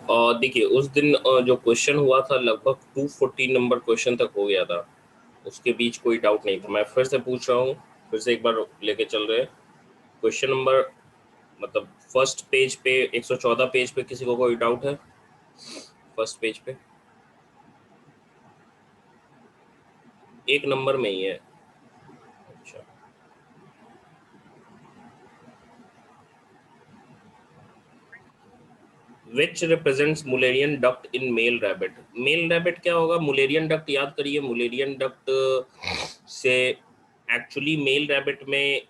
और देखिए उस दिन जो क्वेश्चन हुआ था लगभग 240 नंबर क्वेश्चन तक हो गया था, उसके बीच कोई डाउट नहीं था। मैं फिर से पूछ रहा हूँ, फिर से एक बार लेके चल रहे हैं। क्वेश्चन नंबर मतलब फर्स्ट पेज पे 114 पेज पे किसी को कोई डाउट है? फर्स्ट पेज पे एक नंबर में ही है। अच्छा, which represents Mullerian duct in male rabbit? Male rabbit क्या होगा? मुलेरियन डक्ट याद करिए। मुलेरियन डक्ट से एक्चुअली मेल रैबिट में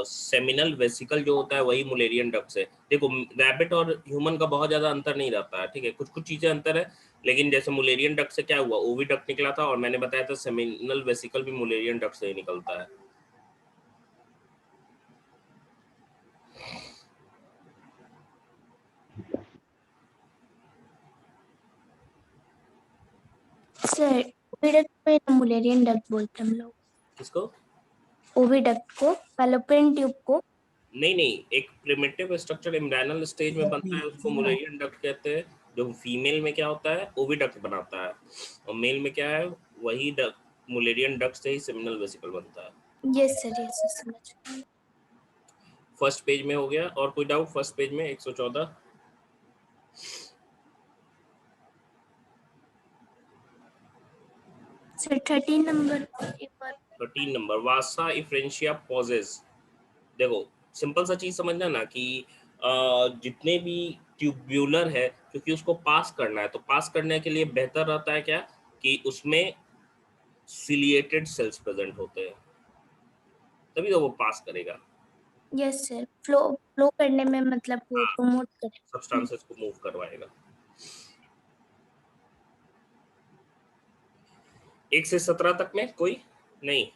सेमिनल वेसिकल जो होता है वही मुलेरियन डक्ट से। देखो रैबिट और ह्यूमन का बहुत ज्यादा अंतर नहीं रहता है, ठीक है, कुछ कुछ चीजें अंतर है, लेकिन जैसे मुलेरियन डक्ट से क्या हुआ, ओवी डक्ट निकला था, और मैंने बताया था सेमिनल वेसिकल भी मुलेरियन डक्ट से ही निकलता है। सर ओविडक्ट में मुलेरियन डक्ट बोलते हैं हम लोग। किसको? ओविडक्ट को, फैलोपियन ट्यूब को। नहीं नहीं, एक प्रिमिटिव स्ट्रक्चर एम्ब्रायनल स्टेज में बनता है उसको मुलेरियन डक्ट कहते हैं। जो फीमेल में क्या होता है, ओविडक्ट बनाता है, और मेल में क्या है, वही डक्ट मुलेरियन डक्ट से ही सेमिनल वेसिकल बनता है। यस सर समझ। फर्स्ट पेज में हो गया। और कोई डाउट फर्स्ट पेज में 114? सर 13 नंबर एक बार। 13 नंबर वासा इफ्रेंशिया पॉजेज। देखो सिंपल सा चीज समझना ना कि जितने भी ट्यूब्यूलर है, क्योंकि उसको पास करना है, तो पास करने के लिए बेहतर रहता है क्या कि उसमें सिलिएटेड सेल्स प्रेजेंट होते हैं, तभी तो वो पास करेगा, यस सर, फ्लो करने में मतलब वो प्रमोट करे, सब्सटेंसेस को मूव करवाएगा। 1 से 17 तक में कोई नहीं?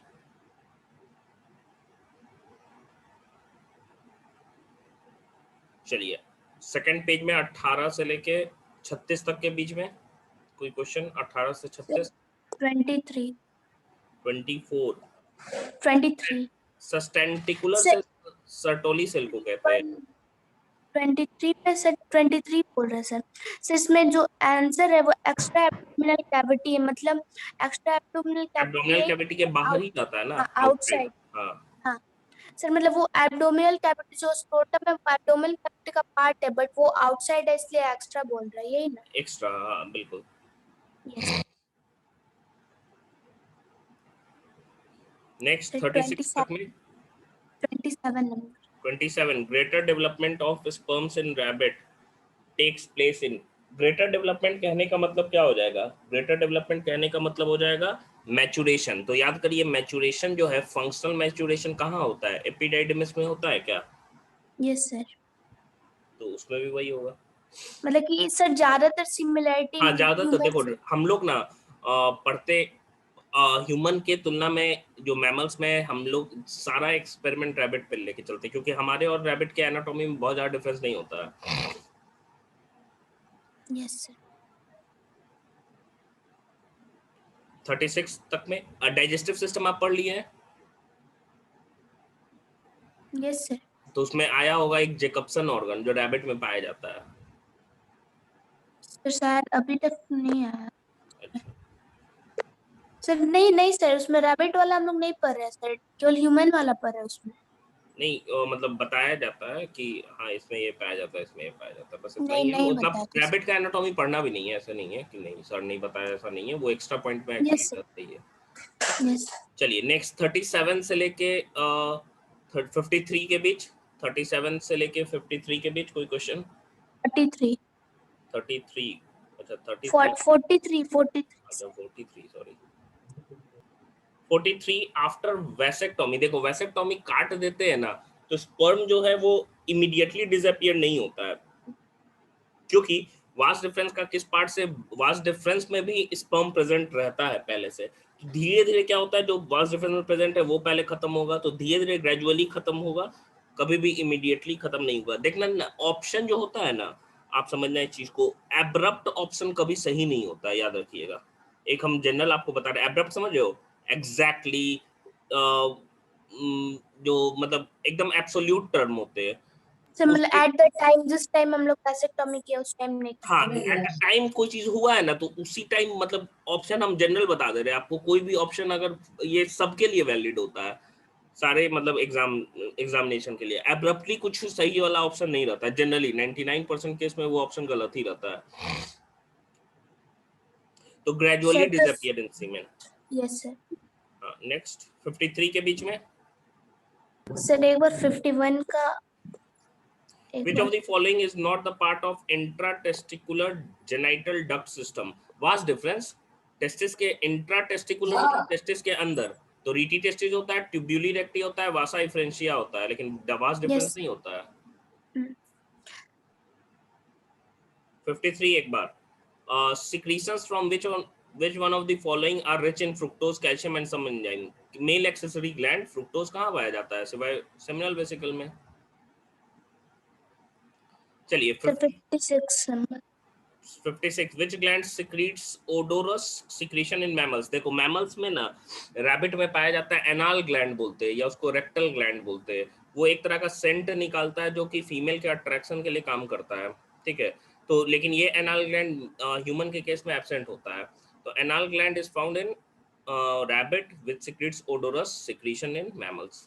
चलिए सेकंड पेज में 18 से लेके 36 तक के बीच में कोई क्वेश्चन? 18 से 36। 23 24। 23 सस्टेंटिकुलर सर। सेल सर्टोली सेल को कहते हैं। 23 पे सर 23 बोल रहे सर। सर इसमें जो आंसर है वो एक्स्ट्रा एब्डोमिनल कैविटी है, मतलब एक्स्ट्रा एब्डोमिनल कैविटी एब्डोमिनल है कैविटी के बाहर ही जाता है ना, आउटसाइड। आउटसाइड। हाँ हाँ सर, मतलब वो एब्डोमिनल कैविटी जो स्क्रोटम है एब्डोमिनल कैविटी का पार्ट है, बट वो आउटसाइड है इसलिए एक्स्ट्रा बोल रहा है, यही ना? एक्स्ट्रा, हाँ बिल्कुल। Yes next sir. 36 तक में 27 नंबर। 27 greater development of sperms in rabbit takes place in. Greater development कहने का मतलब क्या हो जाएगा? ग्रेटर डेवलपमेंट कहने का मतलब हो जाएगा मैचुरेशन। तो याद करिए मैचुरेशन जो है, फंक्शनल मैचुरेशन कहाँ होता है? एपिडाइडिमिस में होता है क्या? यस सर, तो उसमें भी वही होगा। मतलब कि सर ज्यादातर सिमिलरिटी हाँ ज्यादातर ह्यूमन देखो से। हम लोग ना पढ़ते ह्यूमन के तुलना में जो मैमल्स में हम लोग सारा एक्सपेरिमेंट रैबिट पे लेके चलते हैं, क्योंकि हमारे और रैबिट के एनाटॉमी में बहुत ज्यादा डिफरेंस नहीं होता है। Yes sir. 36 तक में डाइजेस्टिव सिस्टम आप पढ़ लिए हैं? Yes sir. तो उसमें आया होगा एक जेकब्सन ऑर्गन जो रैबिट में पाया जाता है। सर शायद अभी तक नहीं आया अच्छा, सर। नहीं नहीं सर, उसमें रैबिट वाला हम लोग नहीं पढ़ रहे हैं सर, केवल ह्यूमन वाला पढ़ रहे हैं उसमें। नहीं मतलब बताया जाता है कि हाँ इसमें ये पाया जाता है, इसमें ये पाया जाता है, बस इतना नहीं ही है। नहीं मतलब बताते सर। रैबिट का एनाटॉमी पढ़ना भी नहीं है, ऐसा नहीं है कि नहीं सर नहीं बताया, ऐसा नहीं है, वो एक्स्ट्रा पॉइंट में यस एक्चुअली सर। रहता ही है। यस। चलिए नेक्स्ट 37 से लेके 53 के बीच, 37 से लेके 53 के बीच कोई क्वेश्चन? 43 33, अच्छा 33, 43 अच्छा 43 सॉरी, 43 आफ्टर वैसेक्टोमी। देखो वैसेक्टोमी काट देते हैं ना, तो स्पर्म जो है वो इमीडिएटली डिसअपियर नहीं होता है, क्योंकि वास्ट डिफरेंस का किस पार्ट से, वास्ट डिफरेंस में भी स्पर्म प्रेजेंट रहता है पहले से। तो धीरे धीरे क्या होता है, जो वास्ट डिफरेंस में प्रेजेंट है वो पहले खत्म होगा, तो धीरे धीरे ग्रेजुअली खत्म होगा, कभी भी इमीडिएटली खत्म नहीं होगा। देखना ना ऑप्शन जो होता है ना, आप समझना इस चीज को, एब्रप्ट ऑप्शन कभी सही नहीं होता है, याद रखिएगा। एक हम जनरल आपको बता रहे हैं, एब्रप्ट समझ रहे हो? एग्जैक्टली जो मतलब एकदम एब्सोल्यूट टर्म होते हैं, सर मतलब एट द टाइम, जिस टाइम हम लोग वैसेक्टॉमी किया उस टाइम नहीं हाँ, करते। एट टाइम कोई चीज हुआ है ना तो उसी टाइम, मतलब ऑप्शन हम जनरल बता दे रहे हैं आपको, कोई भी ऑप्शन अगर ये सबके लिए वैलिड होता है, सारे मतलब एग्जामिनेशन के लिए एब्रप्टली कुछ सही वाला ऑप्शन नहीं रहता है जनरली, 99% केस में वो ऑप्शन गलत ही रहता है। तो ग्रेजुअली सर तो disappear in semen. Yes sir. Next 53 के बीच में, सर एक बार 51 का एक which of bar. the following is not the part of intratesticular genital duct system? Vast difference, testis के इंट्राटेस्टिकुलर मतलब टेस्टिस के अंदर, तो रीटी टेस्टिस होता है, ट्यूब्यूली रेक्टी होता है, वासा इफ्रेंशिया होता है, लेकिन वास्ट डिफरेंस यस। नहीं होता है। 53 एक बार, secretions from which one of the following are rich in fructose, calcium and some enzyme? Male accessory gland fructose कहाँ पाया जाता है सिवाय सेमिनल वेसिकल में? चलिए सर 56 नंबर। 56, which gland secretes odorous secretion in mammals? देखो मैमल्स में ना, रैबिट में पाया जाता है एनाल ग्लैंड बोलते हैं या उसको रेक्टल ग्लैंड बोलते हैं। वो एक तरह का सेंट निकालता है जो कि फीमेल के अट्रैक्शन के लिए काम करता है, ठीक है। तो लेकिन ये एनाल ग्लैंड ह्यूमन के केस में एब्सेंट होता है। तो anal gland is found in rabbit which secretes odorous secretion in mammals।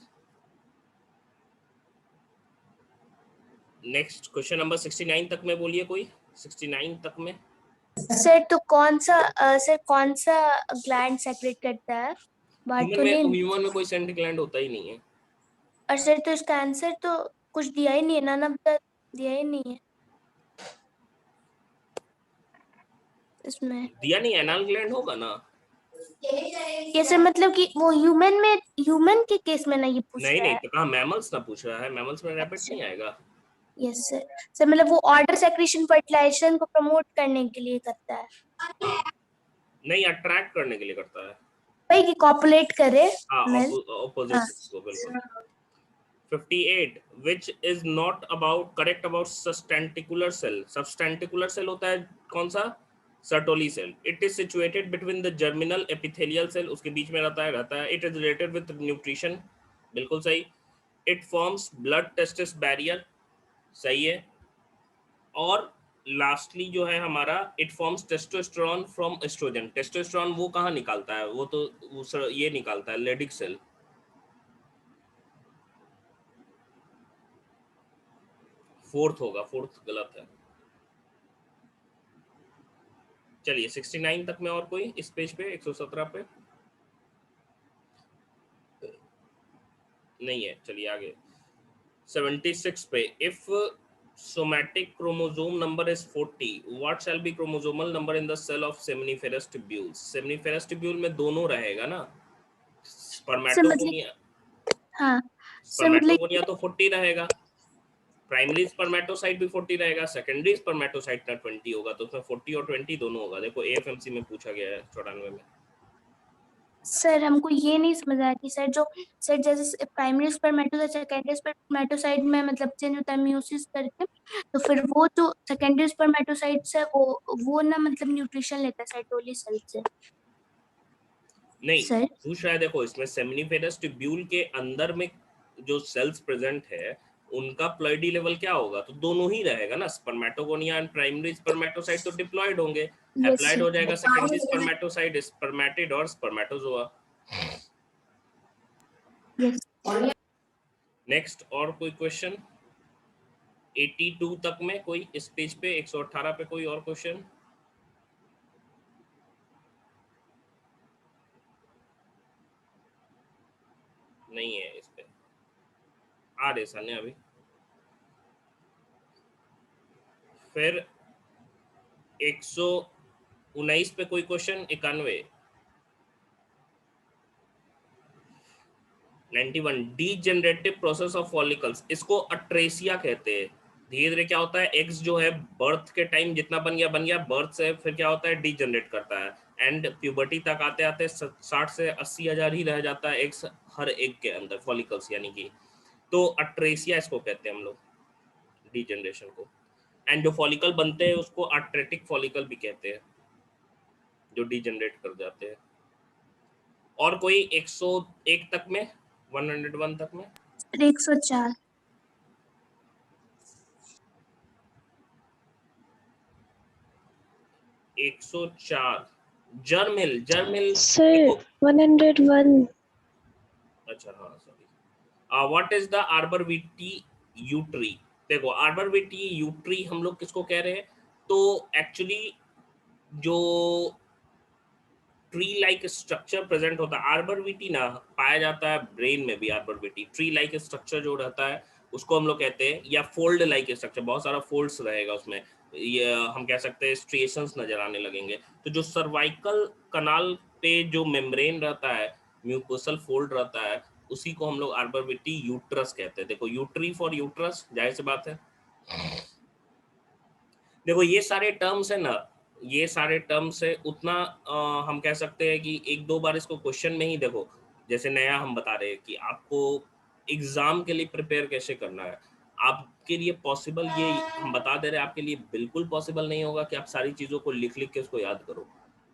Next question number 69 तक में बोलिए कोई, 69 तक में। सर तो कौन सा ग्लैंड सेक्रेट करता है? बार्टोलिन। ह्यूमन में कोई सेंट ग्लैंड होता ही नहीं है। और सर तो इसका आंसर तो कुछ दिया ही नहीं है, नन ऑफ द दिया ही नहीं है इसमें। दिया नहीं, एनाल ग्लैंड होगा ना। ये सर मतलब कि वो ह्यूमन के केस में ना ये पूछ नहीं रहा नहीं, है। तो कहा मैमल्स ना पूछ रहा है, मैमल्स में रैबिट अच्छा। नहीं आएगा। Yes sir. सर मतलब वो ऑर्डर सेक्रेशन फर्टिलाइजेशन को प्रमोट करने के लिए करता है, नहीं, अट्रैक्ट करने के लिए करता है। वही कि कॉपुलेट करे हाँ, मेल। ऑपोजिट हाँ। को बिल्कुल। 58, which is not about correct about substanticular cell? substanticular cell होता है कौन सा? Sertoli cell. It is situated between the germinal epithelial cell, उसके बीच में रहता है। It is related with nutrition, बिल्कुल सही। It forms blood testis barrier, सही है। और लास्टली जो है हमारा, it forms testosterone from estrogen. Testosterone वो कहाँ निकालता है? वो तो ये निकालता है लेडिक सेल। फोर्थ होगा, फोर्थ गलत है। चलिए 69 तक में और कोई इस पेज पे, 117 पे नहीं है। चलिए आगे 76 पे, if somatic chromosome number is 40, what shall be chromosomal number in the cell of seminiferous tubules? seminiferous tubule में दोनों रहेगा ना, सर मतलब स्पर्मेटोगोनिया। हाँ सर मतलब स्पर्मेटोगोनिया तो 40 रहेगा, प्राइमरी स्पर्मेटोसाइट भी 40 रहेगा, सेकेंडरी स्पर्मेटोसाइट का 20 होगा, तो उसमें 40 और 20 दोनों होगा। देखो एएफएमसी में पूछा गया है 94 में। सर हमको ये नहीं समझ आया कि सर जैसे प्राइमरी स्पर्मेटोसाइट सेकेंडरी स्पर्मेटोसाइट में मतलब चेंज होता है म्यूसिस करके, तो फिर वो जो सेकेंडरी स्पर्मेटोसाइट्स है वो ना मतलब न्यूट्रिशन लेता है साइटोली सेल से। नहीं, सर पूछ रहा है देखो, इसमें सेमिनिफेरस ट्यूब्यूल के अंदर में जो सेल्स प्रेजेंट है उनका प्लॉइडी लेवल क्या होगा? तो दोनों ही रहेगा ना, स्पर्मेटोगोनिया एंड प्राइमरी स्पर्मेटोसाइट तो डिप्लॉयड होंगे, यस हैप्लॉइड हो जाएगा सेकेंडरी सर। स्पर्मेटोसाइट, स्पर्मेटिड और स्पर्मेटोजोआ। यस। नेक्स्ट और कोई क्वेश्चन 82 तक में कोई इस पेज पे, 118 पे कोई और क्वेश्चन? नहीं है इस पे, आ रहे सामने अभी। फिर 119 पे कोई question, 91 91, degenerative process of follicles, इसको अट्रेसिया कहते हैं। धीरे धीरे क्या होता है, एग्स जो है बर्थ के टाइम जितना बन गया, बर्थ से फिर क्या होता है, डीजेनरेट करता है, एंड प्यूबर्टी तक आते आते 60 से 80 हजार ही रह जाता है एग्स हर एग के अंदर, फॉलिकल्स यानी कि। तो अट्रेसिया इसको कहते हैं हम लोग, डीजेनरेशन को। एंड जो फॉलिकल बनते हैं उसको आर्ट्रेटिक फॉलिकल भी कहते हैं, जो डीजेनरेट कर जाते हैं। और कोई 101 तक में, 101 तक में? 104। 104 जर्म हिल सर देखो 101 अच्छा हाँ sorry what is the arbor vitae you tree देखो आर्बोरिटी यू ट्री हम लोग किसको कह रहे हैं तो एक्चुअली जो ट्री लाइक स्ट्रक्चर प्रेजेंट होता है आर्बोरिटी ना पाया जाता है ब्रेन में भी आर्बोरिटी ट्री लाइक स्ट्रक्चर जो रहता है उसको हम लोग कहते हैं या फोल्ड लाइक स्ट्रक्चर बहुत सारा फोल्ड्स रहेगा उसमें ये हम कह सकते हैं स्ट्रिएशंस नजर आने लगेंगे तो जो सर्वाइकल कनाल पे जो मेम्ब्रेन रहता है म्यूकोसल फोल्ड रहता है उसी को हम लोग आर्बोरिटी यूट्रस कहते हैं देखो यूट्री फॉर यूट्रस जाहिर सी बात है देखो ये सारे टर्म्स है ना ये सारे टर्म्स है उतना हम कह सकते हैं कि एक दो बार इसको क्वेश्चन में ही देखो जैसे नया हम बता रहे हैं कि आपको एग्जाम के लिए प्रिपेयर कैसे करना है आपके लिए पॉसिबल ये हम बता दे रहे हैं आपके लिए बिल्कुल पॉसिबल नहीं होगा कि आप सारी चीज़ों को लिख लिख के उसको याद करो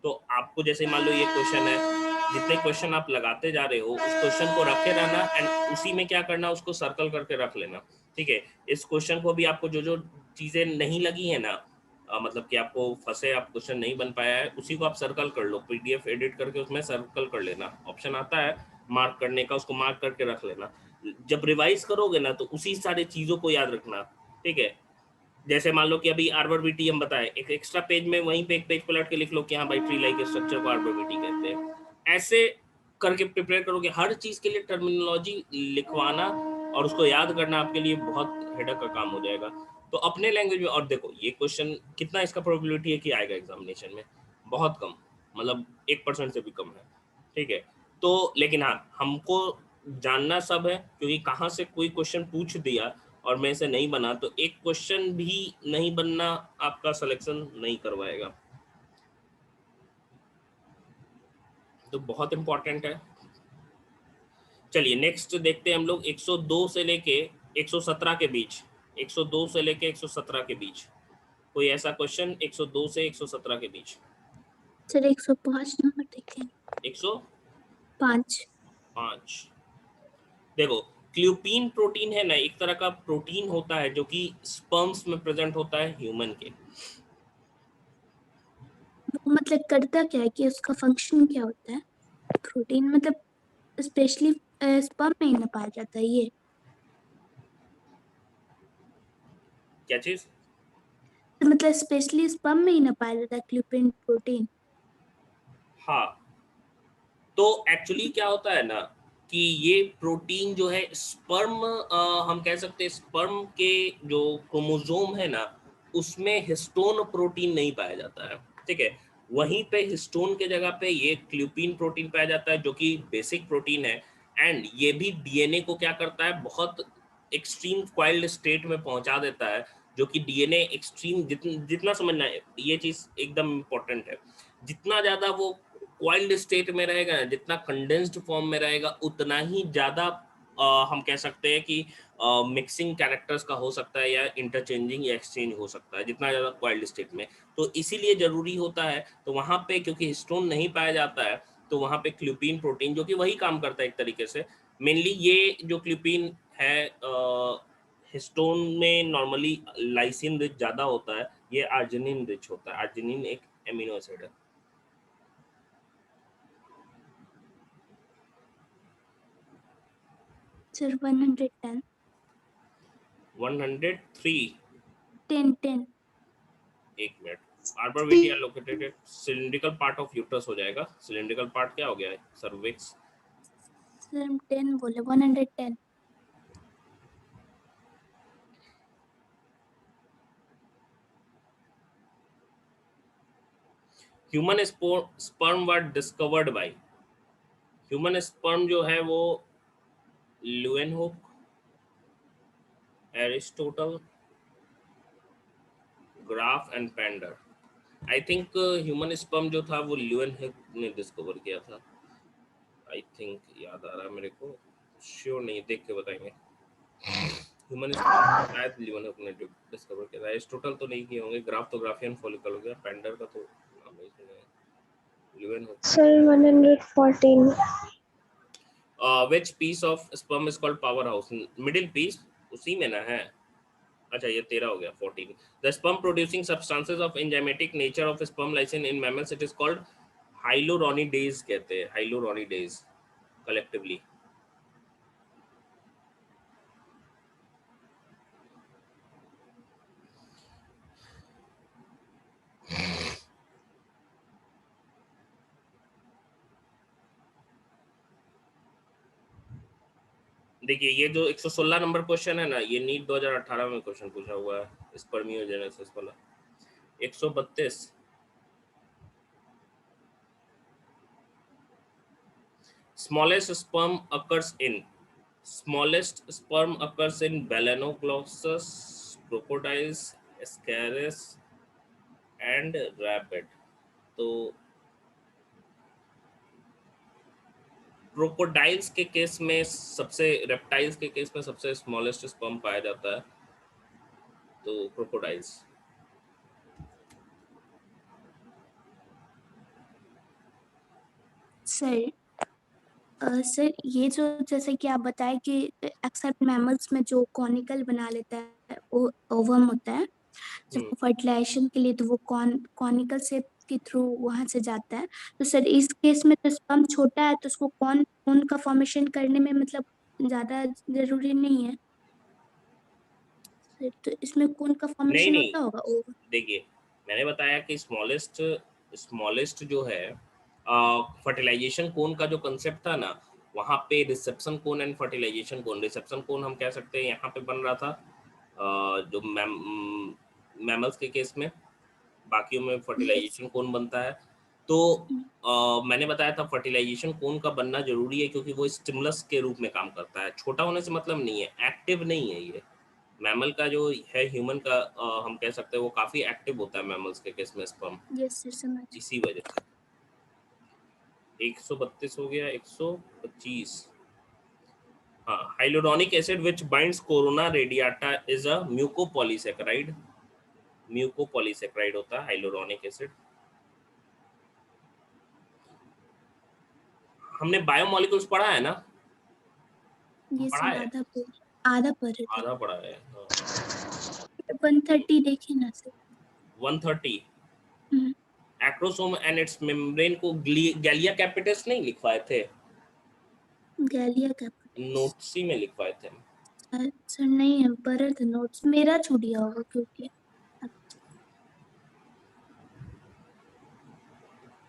तो आपको जैसे मान लो ये क्वेश्चन है जितने क्वेश्चन आप लगाते जा रहे हो उस क्वेश्चन को रखे रहना एंड उसी में क्या करना उसको सर्कल करके रख लेना ठीक है इस क्वेश्चन को भी आपको जो जो चीज़ें नहीं लगी है ना मतलब कि आपको फंसे आप क्वेश्चन नहीं बन पाया है उसी को आप सर्कल कर लो पीडीएफ एडिट करके उसमें सर्कल कर लेना ऑप्शन आता है मार्क करने का उसको मार्क करके रख लेना जब रिवाइज करोगे ना तो उसी सारी चीज़ों को याद रखना ठीक है जैसे मान लो कि अभी आर्बोरिटी हम बताए एक एक्स्ट्रा पेज में वहीं पे एक पेज पलट के लिख लो कि हाँ भाई ट्री लाइक स्ट्रक्चर को आर्बोरिटी कहते हैं ऐसे करके प्रिपेयर करोगे हर चीज़ के लिए टर्मिनोलॉजी लिखवाना और उसको याद करना आपके लिए बहुत हेडक का काम हो जाएगा तो अपने लैंग्वेज में और देखो ये क्वेश्चन कितना इसका प्रोबेबिलिटी है कि आएगा एग्जामिनेशन में बहुत कम मतलब 1% से भी कम है ठीक है तो लेकिन हाँ हमको जानना सब है क्योंकि कहाँ से कोई क्वेश्चन पूछ दिया और मैं से नहीं बना तो एक क्वेश्चन भी नहीं बनना आपका सिलेक्शन नहीं करवाएगा तो बहुत इंपॉर्टेंट है चलिए नेक्स्ट देखते हैं हम लोग 102 से लेके 117 के बीच 102 से लेके 117 के बीच कोई ऐसा क्वेश्चन 102 से 117 के बीच सर 105 नंबर देखें 105 देखो क्ल्यूपिन प्रोटीन है ना एक तरह का प्रोटीन होता है जो कि स्पर्म्स में प्रेजेंट होता है ह्यूमन के वो मतलब करता क्या है कि उसका फंक्शन क्या होता है प्रोटीन मतलब स्पेशली स्पर्म में ही ना पाया जाता है ये क्या चीज तो मतलब स्पेशली स्पर्म में ही ना पाया जाता है क्ल्यूपिन प्रोटीन हाँ तो एक्चुअली क्या होता है ना कि ये प्रोटीन जो है स्पर्म हम कह सकते हैं स्पर्म के जो क्रोमोसोम है ना उसमें हिस्टोन प्रोटीन नहीं पाया जाता है ठीक है वहीं पे हिस्टोन के जगह पे ये क्ल्यूपिन प्रोटीन पाया जाता है जो कि बेसिक प्रोटीन है एंड ये भी डीएनए को क्या करता है बहुत एक्सट्रीम क्वाइल्ड स्टेट में पहुंचा देता है जो कि डीएनए एक्सट्रीम जितना समझना है ये चीज एकदम इम्पोर्टेंट है जितना ज्यादा वो क्वाइल्ड स्टेट में रहेगा ना जितना कंडेंस्ड फॉर्म में रहेगा उतना ही ज्यादा हम कह सकते हैं कि मिक्सिंग कैरेक्टर्स का हो सकता है या इंटरचेंजिंग या एक्सचेंज हो सकता है जितना ज्यादा क्वाइल्ड स्टेट में तो इसीलिए जरूरी होता है तो वहां पे क्योंकि हिस्टोन नहीं पाया जाता है तो वहां पे क्ल्यूपिन प्रोटीन जो कि वही काम करता है एक तरीके से मेनली ये जो क्ल्यूपिन है हिस्टोन में नॉर्मली लाइसिन रिच ज्यादा होता है ये आर्जिनिन रिच होता है आर्जिनिन एक एमिनो एसिड है सर 110 103 10 एक minute arbor vitae are located at cylindrical part of uterus हो जाएगा सिलिंड्रिकल पार्ट क्या हो गया है सर्विक्स सर हम 10 बोले 110 human sperm were discovered by human sperm जो है वो Leeuwenhoek Aristotle Graaf and Pander I think human sperm जो था वो ल्यूएनहुक ने डिस्कवर किया था आई थिंक याद आ रहा है मेरे को श्योर नहीं देख के बताएंगे ह्यूमन स्पर्म शायद ल्यूएनहुक ने डिस्कवर किया था एरिस्टोटल तो नहीं किए होंगे ग्राफ तो ग्राफियन फॉलिकल हो गया पेंडर का तो नाम नहीं सुना है ल्यूएनहुक sir 114 which piece of sperm is called powerhouse middle piece उसी में ना है अच्छा ये 13 हो गया 14. The sperm producing substances of enzymatic nature of sperm lysine in mammals it is called hyaluronidase कहते हैं, hyaluronidase collectively. देखिए ये जो 116 नंबर क्वेश्चन है ना, ये नीट 2018 में क्वेश्चन पूछा हुआ है स्पर्मियोजेनेसिस वाला. 132 smallest sperm occurs in Balanoglossus, crocodiles, ascaris and rabbit. तो क्रोकोडाइल्स के केस में सबसे, रेप्टाइल्स के केस में सबसे स्मॉलेस्ट स्पर्म पाया जाता है, तो क्रोकोडाइल्स. सर सर ये जो जैसे कि आप बताए कि अक्सर मैमल्स में जो कॉनिकल बना लेता है वो ओवम होता है, जब फर्टिलाइजेशन के लिए तो वो कॉनिकल शेप के थ्रू वहां से जाता है. तो सर इस केस में तो स्पर्म छोटा है तो उसको कौन का फॉर्मेशन करने में मतलब ज्यादा जरूरी नहीं है सर, तो इसमें कौन का नहीं फॉर्मेशन नहीं, होता होगा ओवम. देखिए मैंने बताया कि स्मॉलेस्ट जो है फर्टिलाइजेशन कोन का जो कंसेप्ट था ना, वहाँ पे reception cone and fertilization cone, reception cone हम कह सकते हैं यहाँ पे बन रहा था जो मैमल्स के केस में, बाकियों में यस. फर्टिलाइजेशन कोन बनता है. तो मैंने बताया था फर्टिलाइजेशन कोन का बनना जरूरी है क्योंकि वो स्टिमुलस के रूप में काम करता है. छोटा होने से मतलब नहीं है, एक्टिव नहीं है ये. मैमल का जो है ह्यूमन का हम कह सकते हैं वो काफी एक्टिव होता है मैमल्स के केस में स्पर्म, यस सर समझ. इसी वजह से. 132 हो गया. 125 हाँ, hyaluronic acid which binds corona radiata is a mucopolysaccharide. Mucopolysaccharide होता है हाइलोरॉनिक एसिड. हमने बायोमोलिक्यूल्स पढ़ा है ना, ये पढ़ा सर है, आधा पढ़ रहे थे. आधा पढ़ा है. हाँ. 130 देखिए ना sir. 130 hmm, acrosome and it's membrane को गैलिया कैपिटस नहीं लिखवाए थे, गैलिया कैपिटस. नोट्सी में लिखवाए थे. सर नहीं है, पढ़ रहे थे नोट्स, मेरा छूट गया होगा क्योंकि.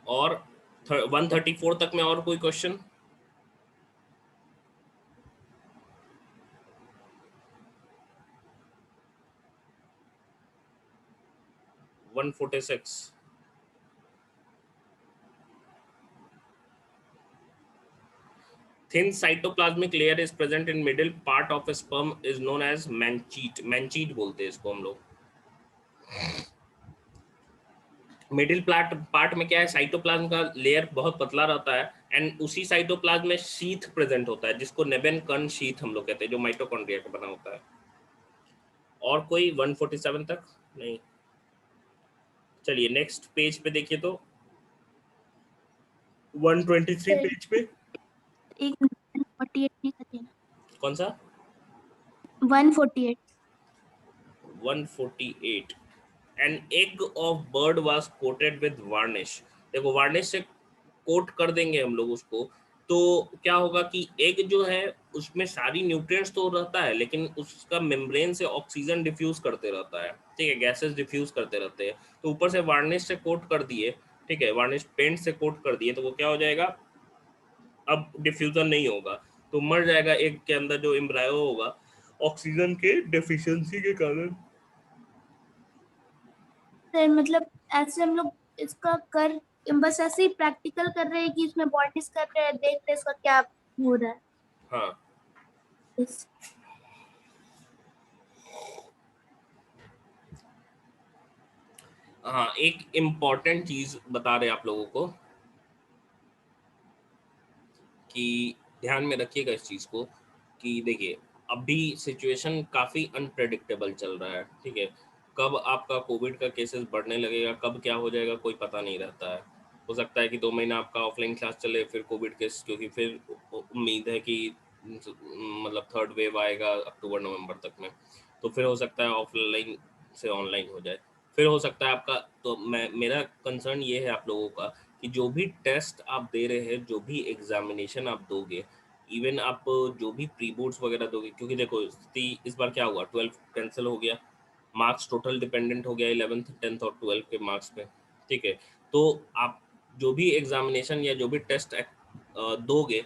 और 134 तक में और कोई question? 146 thin cytoplasmic layer is present in middle part of a sperm is known as मैंचीट बोलते हैं इसको हम लोग. मिडिल पार्ट में क्या है, साइटोप्लाज्म का लेयर बहुत पतला रहता है एंड उसी साइटोप्लाज्म में शीथ प्रेजेंट होता है जिसको नेबेन कण शीथ हम लोग कहते हैं, जो माइटोकॉन्ड्रिया का बना होता है. और कोई 147 तक नहीं? चलिए नेक्स्ट पेज पे देखिए तो 123 सर पेज पे. एक 148 नहीं करते ना. कौन सा? 148. 148 An egg of bird was coated with varnish. देखो वार्निश से कोट कर देंगे हम लोग उसको, तो क्या होगा कि एग जो है उसमें सारी न्यूट्रिएंट्स तो रहता है लेकिन उसका मेम्ब्रेन से ऑक्सीजन डिफ्यूज करते रहता है, ठीक है, गैसेस डिफ्यूज करते रहते हैं. तो ऊपर से वार्निश से कोट कर दिए, ठीक है, वार्निश पेंट से कोट कर दिए, तो वो क्या हो जाएगा, अब डिफ्यूजन नहीं होगा, तो मर जाएगा एग के अंदर जो एम्ब्रायो होगा ऑक्सीजन के डेफिशिएंसी के कारण. सर मतलब ऐसे हम लोग इसका कर बस ऐसे ही प्रैक्टिकल कर रहे हैं कि इसमें बॉडीज कर रहे हैं, देख रहे हैं इसका क्या हो रहा है. हाँ इस हाँ, एक इम्पॉर्टेंट चीज बता रहे आप लोगों को कि ध्यान में रखिएगा इस चीज को कि देखिए अभी सिचुएशन काफी अनप्रेडिक्टेबल चल रहा है, ठीक है. कब आपका कोविड का केसेस बढ़ने लगेगा, कब क्या हो जाएगा कोई पता नहीं रहता है. हो सकता है कि 2 महीना आपका ऑफलाइन क्लास चले, फिर कोविड केस, क्योंकि फिर उम्मीद है कि मतलब थर्ड वेव आएगा अक्टूबर नवंबर तक में. तो फिर हो सकता है ऑफलाइन से ऑनलाइन हो जाए, फिर हो सकता है आपका, तो मेरा कंसर्न ये है आप लोगों का कि जो भी टेस्ट आप दे रहे हैं, जो भी एग्जामिनेशन आप दोगे, इवन आप जो भी प्री बोर्ड्स वगैरह दोगे, क्योंकि देखो इस बार क्या हुआ, 12 कैंसिल हो गया, मार्क्स टोटल डिपेंडेंट हो गया 11th 10th और 12 के मार्क्स पे, ठीक है। तो आप जो भी एग्जामिनेशन या जो भी टेस्ट दोगे,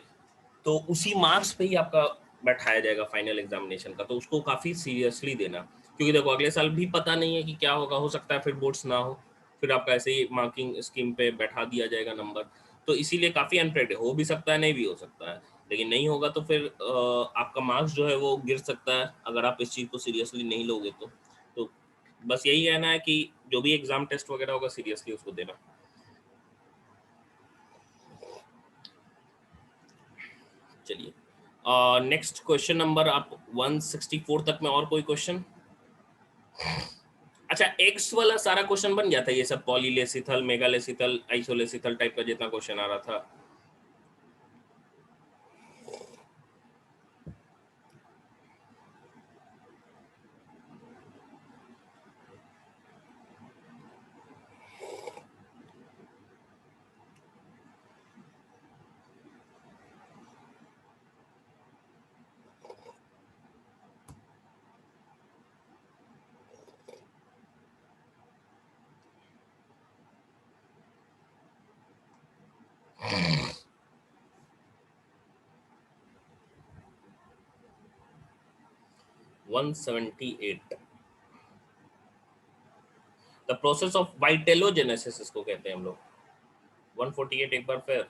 तो उसी मार्क्स पे ही आपका बैठाया जाएगा फाइनल एग्जामिनेशन का, तो उसको काफ़ी सीरियसली देना, क्योंकि देखो अगले साल भी पता नहीं है कि क्या होगा, हो सकता है फिर बोर्ड्स ना हो, फिर आपका ऐसे ही मार्किंग स्कीम पे बैठा दिया जाएगा नंबर, तो इसीलिए काफ़ी अनप्रेडिक्टेबल हो भी सकता है, नहीं भी हो सकता है, लेकिन नहीं होगा तो फिर आपका मार्क्स जो है वो गिर सकता है अगर आप इस चीज़ को सीरियसली नहीं लोगे तो बस यही कहना है कि जो भी एग्जाम टेस्ट वगैरह होगा सीरियसली उसको देना। चलिए नेक्स्ट क्वेश्चन नंबर आप 164 तक में और कोई क्वेश्चन? अच्छा, एक्स वाला सारा क्वेश्चन बन गया था, ये सब पॉलीलेसिथल, मेगालेसिथल, आइसोलेसिथल टाइप का जितना क्वेश्चन आ रहा था। द प्रोसेस ऑफ वाइटेलोजेनेसिस इसको कहते हैं हम लोग। 148 एक बार फिर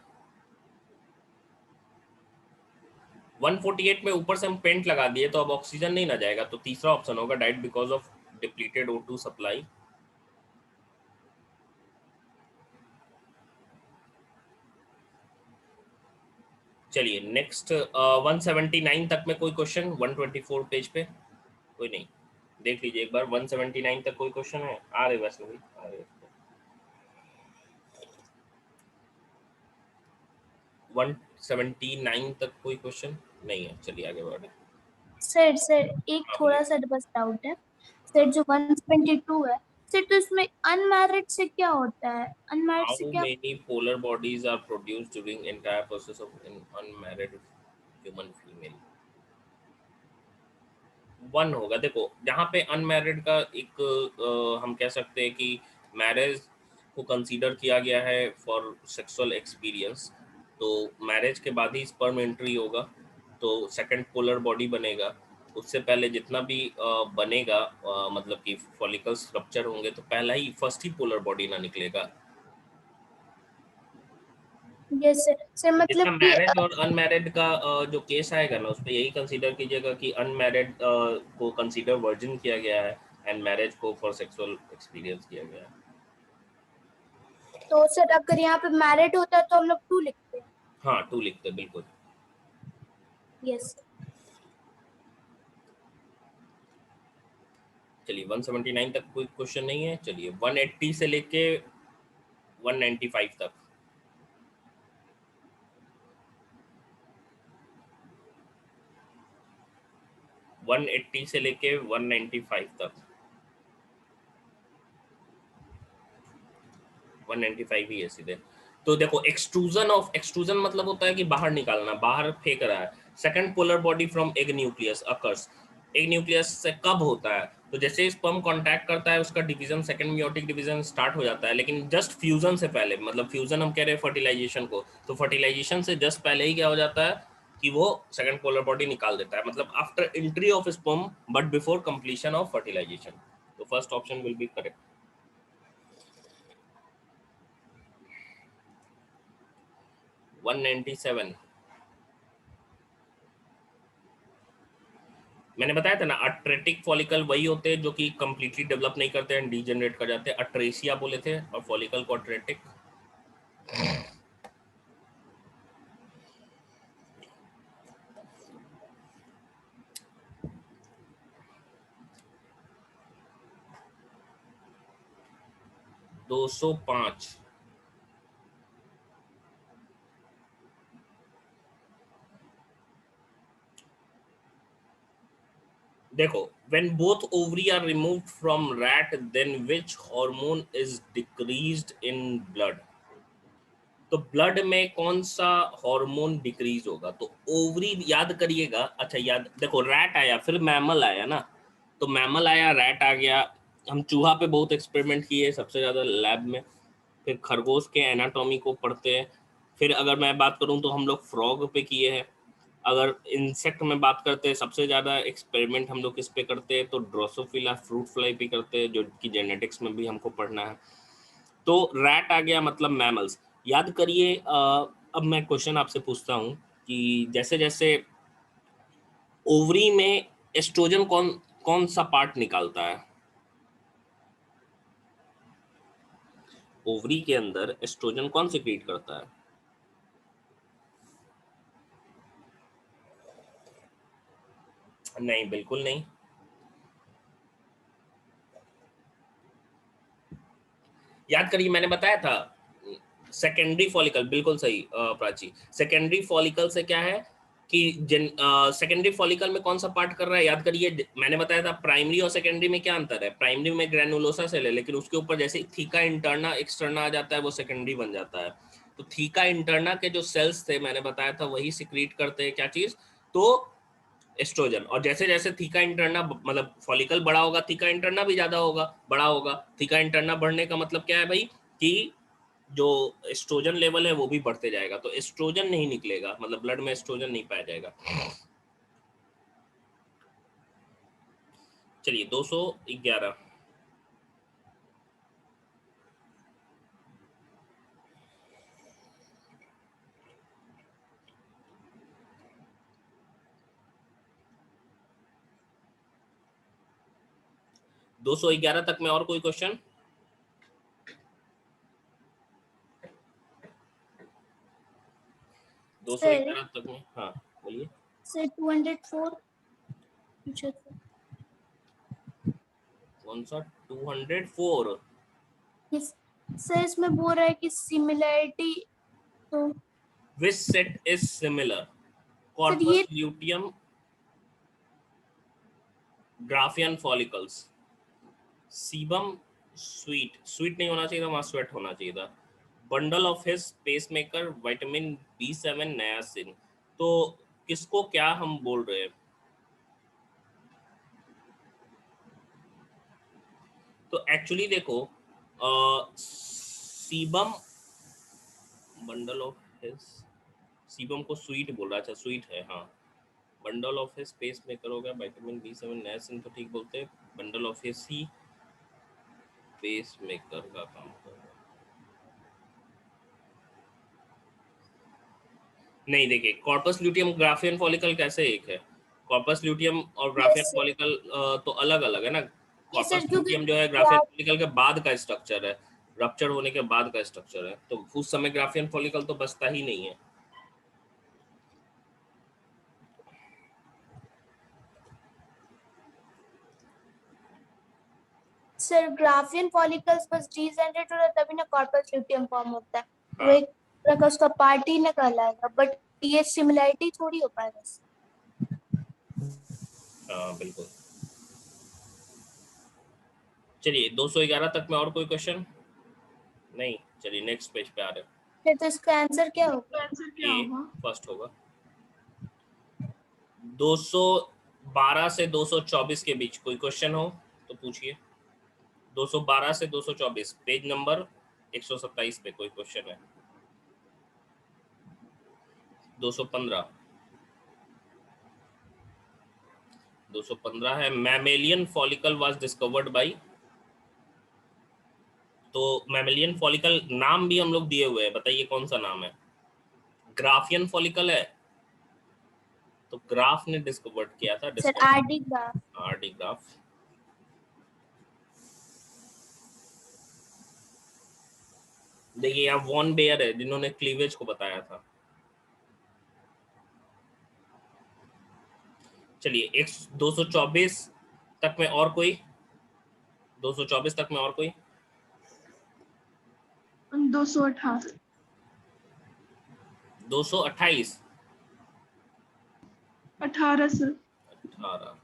148 में ऊपर से हम पेंट लगा दिए तो अब ऑक्सीजन नहीं ना जाएगा, तो तीसरा ऑप्शन होगा died because of depleted O2 supply. चलिए नेक्स्ट 179 तक में कोई क्वेश्चन, 124 पेज पे कोई नहीं, देख लीजिए एक बार 179 तक कोई क्वेश्चन है, आ रहे वैसे भी आ रहे। 179 तक कोई क्वेश्चन नहीं है, चलिए आगे बढ़े। सर एक हाँ थोड़ा बोलिए। सा बस डाउट है सर, जो 172 है सर, तो इसमें अनमैरिड से क्या होता है, अनमैरिड How से क्या? many polar bodies are produced during entire process of an unmarried human female? 1 होगा। देखो जहाँ पे अनमैरिड का एक हम कह सकते हैं कि मैरिज को कंसीडर किया गया है फॉर सेक्सुअल एक्सपीरियंस, तो मैरिज के बाद ही स्पर्म एंट्री होगा, तो सेकंड पोलर बॉडी बनेगा। उससे पहले जितना भी बनेगा, मतलब कि फॉलिकल्स रप्चर होंगे, तो पहला ही फर्स्ट ही पोलर बॉडी ना निकलेगा। यस सर जितना मतलब कि मैरिड और अनमैरिड का जो केस आएगा ना, उसमें यही कंसीडर कीजिएगा कि अनमैरिड को कंसीडर वर्जिन किया गया है एंड मैरिज को फॉर सेक्सुअल एक्सपीरियंस किया गया है। तो सर अगर यहाँ पे मैरिड होता है तो हम लोग 2 लिखते हैं। हाँ 2 लिखते हैं, बिल्कुल। यस। चलिए 179 तक कोई क्वेश्चन नहीं है, चलिए 180 से लेके 195 तक। वन एट्टी से लेके 195 तक, 195 ही है सीधे। तो देखो एक्सट्रूजन मतलब होता है कि बाहर निकालना, बाहर फेंक रहा है। Second polar body from egg nucleus occurs, egg nucleus से कब होता है, तो जैसे स्पर्म कांटेक्ट करता है उसका division, second meiotic division start हो जाता है, लेकिन जस्ट फ्यूजन से पहले, मतलब फ्यूजन हम कह रहे हैं फर्टिलाइजेशन को, तो फर्टिलाइजेशन से जस्ट पहले ही क्या हो जाता है कि वो सेकंड पोलर बॉडी निकाल देता है, मतलब after entry of sperm but before completion of fertilization. तो first option will be correct. 197, मैंने बताया था ना, अट्रेटिक फॉलिकल वही होते हैं जो कि कंप्लीटली डेवलप नहीं करते हैं, डीजनरेट कर जाते हैं, अट्रेसिया बोले थे, और फॉलिकल को अट्रेटिक। दो सौ पाँच, देखो, when both ovary are removed from rat, then which hormone is decreased in blood? तो ब्लड में कौन सा हार्मोन डिक्रीज होगा? तो ओवरी याद करिएगा। अच्छा याद, देखो रैट आया, फिर मैमल आया ना, तो मैमल आया, रैट आ गया। हम चूहा पे बहुत एक्सपेरिमेंट किए सबसे ज़्यादा लैब में, फिर खरगोश के एनाटॉमी को पढ़ते हैं, फिर अगर मैं बात करूं तो हम लोग फ्रॉग पे किए हैं। अगर इंसेक्ट में बात करते हैं, सबसे ज़्यादा एक्सपेरिमेंट हम लोग किस पे करते हैं? तो ड्रोसोफिला फ्रूट फ्लाई पे करते हैं, जो कि जेनेटिक्स में भी हमको पढ़ना है। तो रैट आ गया, मतलब मैमल्स। याद करिए, अब मैं क्वेश्चन आपसे पूछता हूँ कि जैसे जैसे ओवरी में एस्ट्रोजन कौन कौन सा पार्ट निकालता है? ओवरी के अंदर एस्ट्रोजन कौन सिक्रीट करता है? नहीं, बिल्कुल नहीं। याद करिए, मैंने बताया था सेकेंडरी फॉलिकल, बिल्कुल सही प्राची। सेकेंडरी फॉलिकल से क्या है कि सेकेंडरी फॉलिकल में कौन सा पार्ट कर रहा है? याद करिए, मैंने बताया था प्राइमरी और सेकेंडरी में क्या अंतर है। प्राइमरी में ग्रैनुलोसा सेल है, लेकिन उसके ऊपर जैसे थीका इंटरना एक्सटर्ना आ जाता है, वो सेकेंडरी बन जाता है। तो थीका इंटरना के जो सेल्स थे, मैंने बताया था, वही सिक्रीट करते हैं क्या चीज? तो एस्ट्रोजन। और जैसे जैसे थीका इंटरना, मतलब फॉलिकल बड़ा होगा, थीका इंटरना भी ज्यादा होगा, बड़ा होगा। थीका इंटरना बढ़ने का मतलब क्या है भाई? कि जो एस्ट्रोजन लेवल है वो भी बढ़ते जाएगा, तो एस्ट्रोजन नहीं निकलेगा, मतलब ब्लड में एस्ट्रोजन नहीं पाया जाएगा। चलिए 211। दो सौ ग्यारह तक में और कोई क्वेश्चन? दो सौ सर ग्यारह तक में, हाँ बोलिए। सर 204 पूछा था। कौन सा 204? यस सर, इसमें बोल रहा है कि सिमिलैरिटी, तो which set is similar? Sir corpus ये luteum, Graafian follicles, sebum, sweet, sweet नहीं होना चाहिए था, वहां स्वेट होना चाहिए था। Bundle of His pacemaker, vitamin B7, niacin. तो किसको क्या हम बोल रहे हैं? तो एक्चुअली देखो, sebum, bundle of his, sebum को स्वीट बोल रहा है। अच्छा स्वीट है, हाँ। बंडल ऑफ हिज पेसमेकर हो गया, विटामिन B7, नायासिन तो ठीक बोलते हैं। Bundle of his he pacemaker का काम कर रहा है। नहीं, देखिए कॉर्पस ल्यूटियम ग्राफियन फॉलिकल कैसे एक है? कॉर्पस ल्यूटियम और ग्राफियन यस सर, फॉलिकल तो अलग अलग है ना। ये कॉर्पस सर क्योंकि ल्यूटियम जो है ग्राफियन फॉलिकल के बाद का स्ट्रक्चर है, रप्चर होने के बाद का स्ट्रक्चर है, तो उस समय ग्राफियन फॉलिकल तो बचता ही नहीं है। सर ग्राफियन फॉलिकल्स बस डीजेनरेट हो रहा है, तभी ना कॉर्पस ल्यूटियम फॉर्म होता है, वो हाँ एक तरह का उसका पार्ट ही ना कहलाएगा, बट ये सिमिलैरिटी थोड़ी हो पाएगा। हाँ बिल्कुल। चलिए 211 तक में और कोई क्वेश्चन नहीं? चलिए नेक्स्ट पेज पे आ रहे हैं। फिर तो इसका आंसर क्या होगा? ए फर्स्ट होगा। 212 से 224 के बीच कोई क्वेश्चन हो तो पूछिए। 212 से 224 पेज नंबर 127 पे कोई क्वेश्चन है? 215, 215 है। Mammalian follicle was discovered by. तो मैमेलियन फॉलिकल नाम भी हम लोग दिए हुए हैं, बताइए कौन सा नाम है? ग्राफियन फॉलिकल है, तो ग्राफ ने डिस्कवर्ड किया था, sir discover RD graph. RD graph. देखिए यहाँ वॉन बेयर है जिन्होंने क्लीवेज को बताया था। चलिए 224 तक में और कोई? 224 तक में और कोई? 218 228, 18 सर। 18,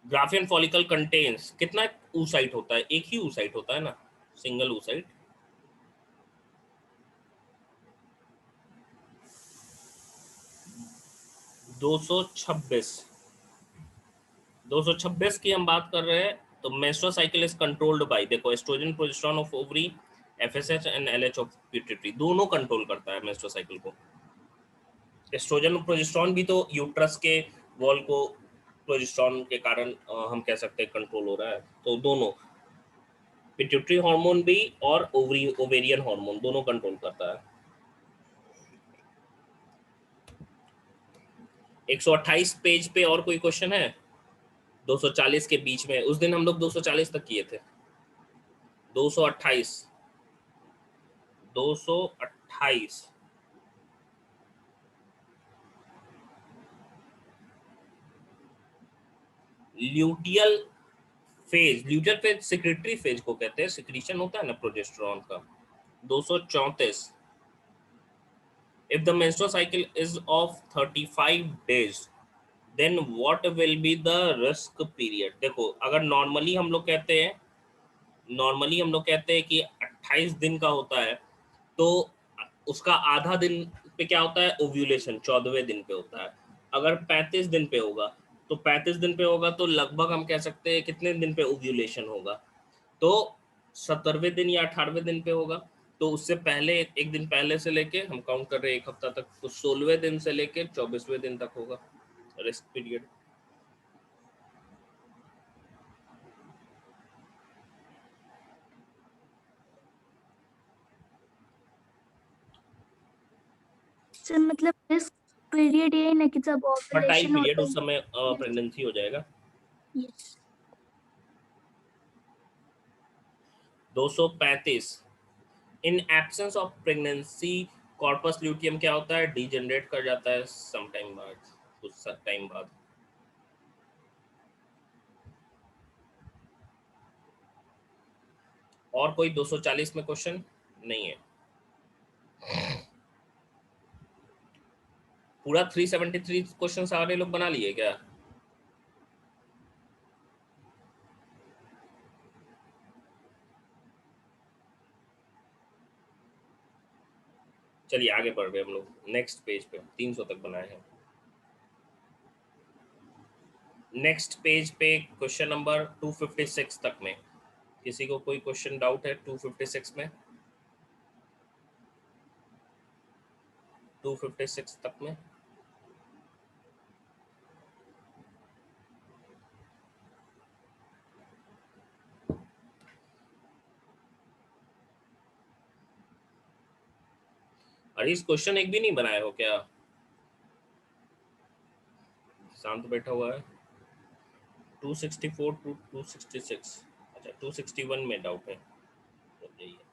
ग्राफियन फॉलिकल कंटेन्स कितना oocyte होता है? एक ही oocyte होता है ना, सिंगल oocyte। दो सौ छब्बीस की हम बात कर रहे हैं। तो menstrual cycle is controlled by, देखो oestrogen progesterone of ovary, FSH and LH of pituitary, दोनों कंट्रोल करता है मेंस्ट्रुअल साइकिल को। एस्ट्रोजन और प्रोजेस्टेरोन भी तो यूट्रस के वॉल को प्रोजेस्टेरोन के कारण हम कह सकते हैं कंट्रोल हो रहा है। तो दोनों, पिट्यूटरी हार्मोन भी और ओवेरियन हार्मोन दोनों कंट्रोल करता है। 128 पेज पे और कोई क्वेश्चन है? 240 के बीच में, उस दिन हम लोग 240 तक किए थे। 228 228 luteal luteal phase secretary phase को कहते हैं, सिक्रीशन होता है ना प्रोजेस्टेरोन का। 234 if the menstrual cycle is of 35 days then what will be the risk period? देखो अगर नॉर्मली हम लोग कहते हैं कि 28 दिन का होता है, तो उसका आधा दिन पे क्या होता है? ओव्यूलेशन 14वें दिन पे होता है। अगर 35 दिन पे होगा तो 35 दिन पे होगा तो लगभग हम कह सकते हैं कितने दिन पे ओव्यूलेशन होगा? तो 17वें दिन या 18वें दिन पे होगा। तो उससे पहले एक दिन पहले से लेके हम काउंट कर रहे हैं एक हफ्ता तक, तो 16वें दिन से लेके 24वें दिन तक होगा रेस्ट पीरियड। सर मतलब रिस्क पीरियड ये है ना कि जब फर्टाइल ओव्यूलेशन पीरियड, होता उस समय है। प्रेगनेंसी हो जाएगा। Yes. 235 in absence of pregnancy corpus luteum क्या होता है? डीजनरेट कर जाता है सम टाइम बाद, कुछ टाइम बाद। और कोई 240 में क्वेश्चन नहीं है? पूरा 373 क्वेश्चन सारे लोग बना लिए क्या? चलिए आगे बढ़ रहे हम लोग नेक्स्ट पेज पे, 300 तक बनाए हैं। नेक्स्ट पेज पे क्वेश्चन नंबर 256 तक में किसी को कोई क्वेश्चन डाउट है? 256 में, 256 तक में। अरे इस क्वेश्चन एक भी नहीं बनाए हो क्या? शांत बैठा हुआ है। 264 टू 266, अच्छा 261 में डाउट है, तो यही है।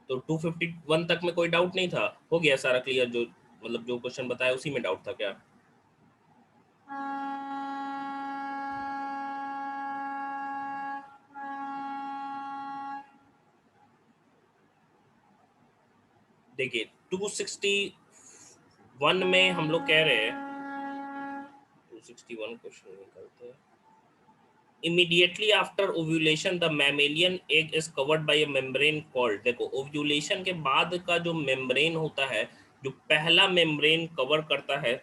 तो 251 तक में कोई डाउट नहीं था? हो गया सारा क्लियर? जो मतलब जो क्वेश्चन बताया उसी में डाउट था क्या? देखिए 261 में हम लोग कह रहे हैं, 261 क्वेश्चन निकलते हैं। Immediately after ovulation the mammalian egg is covered by a membrane called, देखो ओव्यूलेशन के बाद का जो मेम्ब्रेन होता है, जो पहला मेम्ब्रेन कवर करता है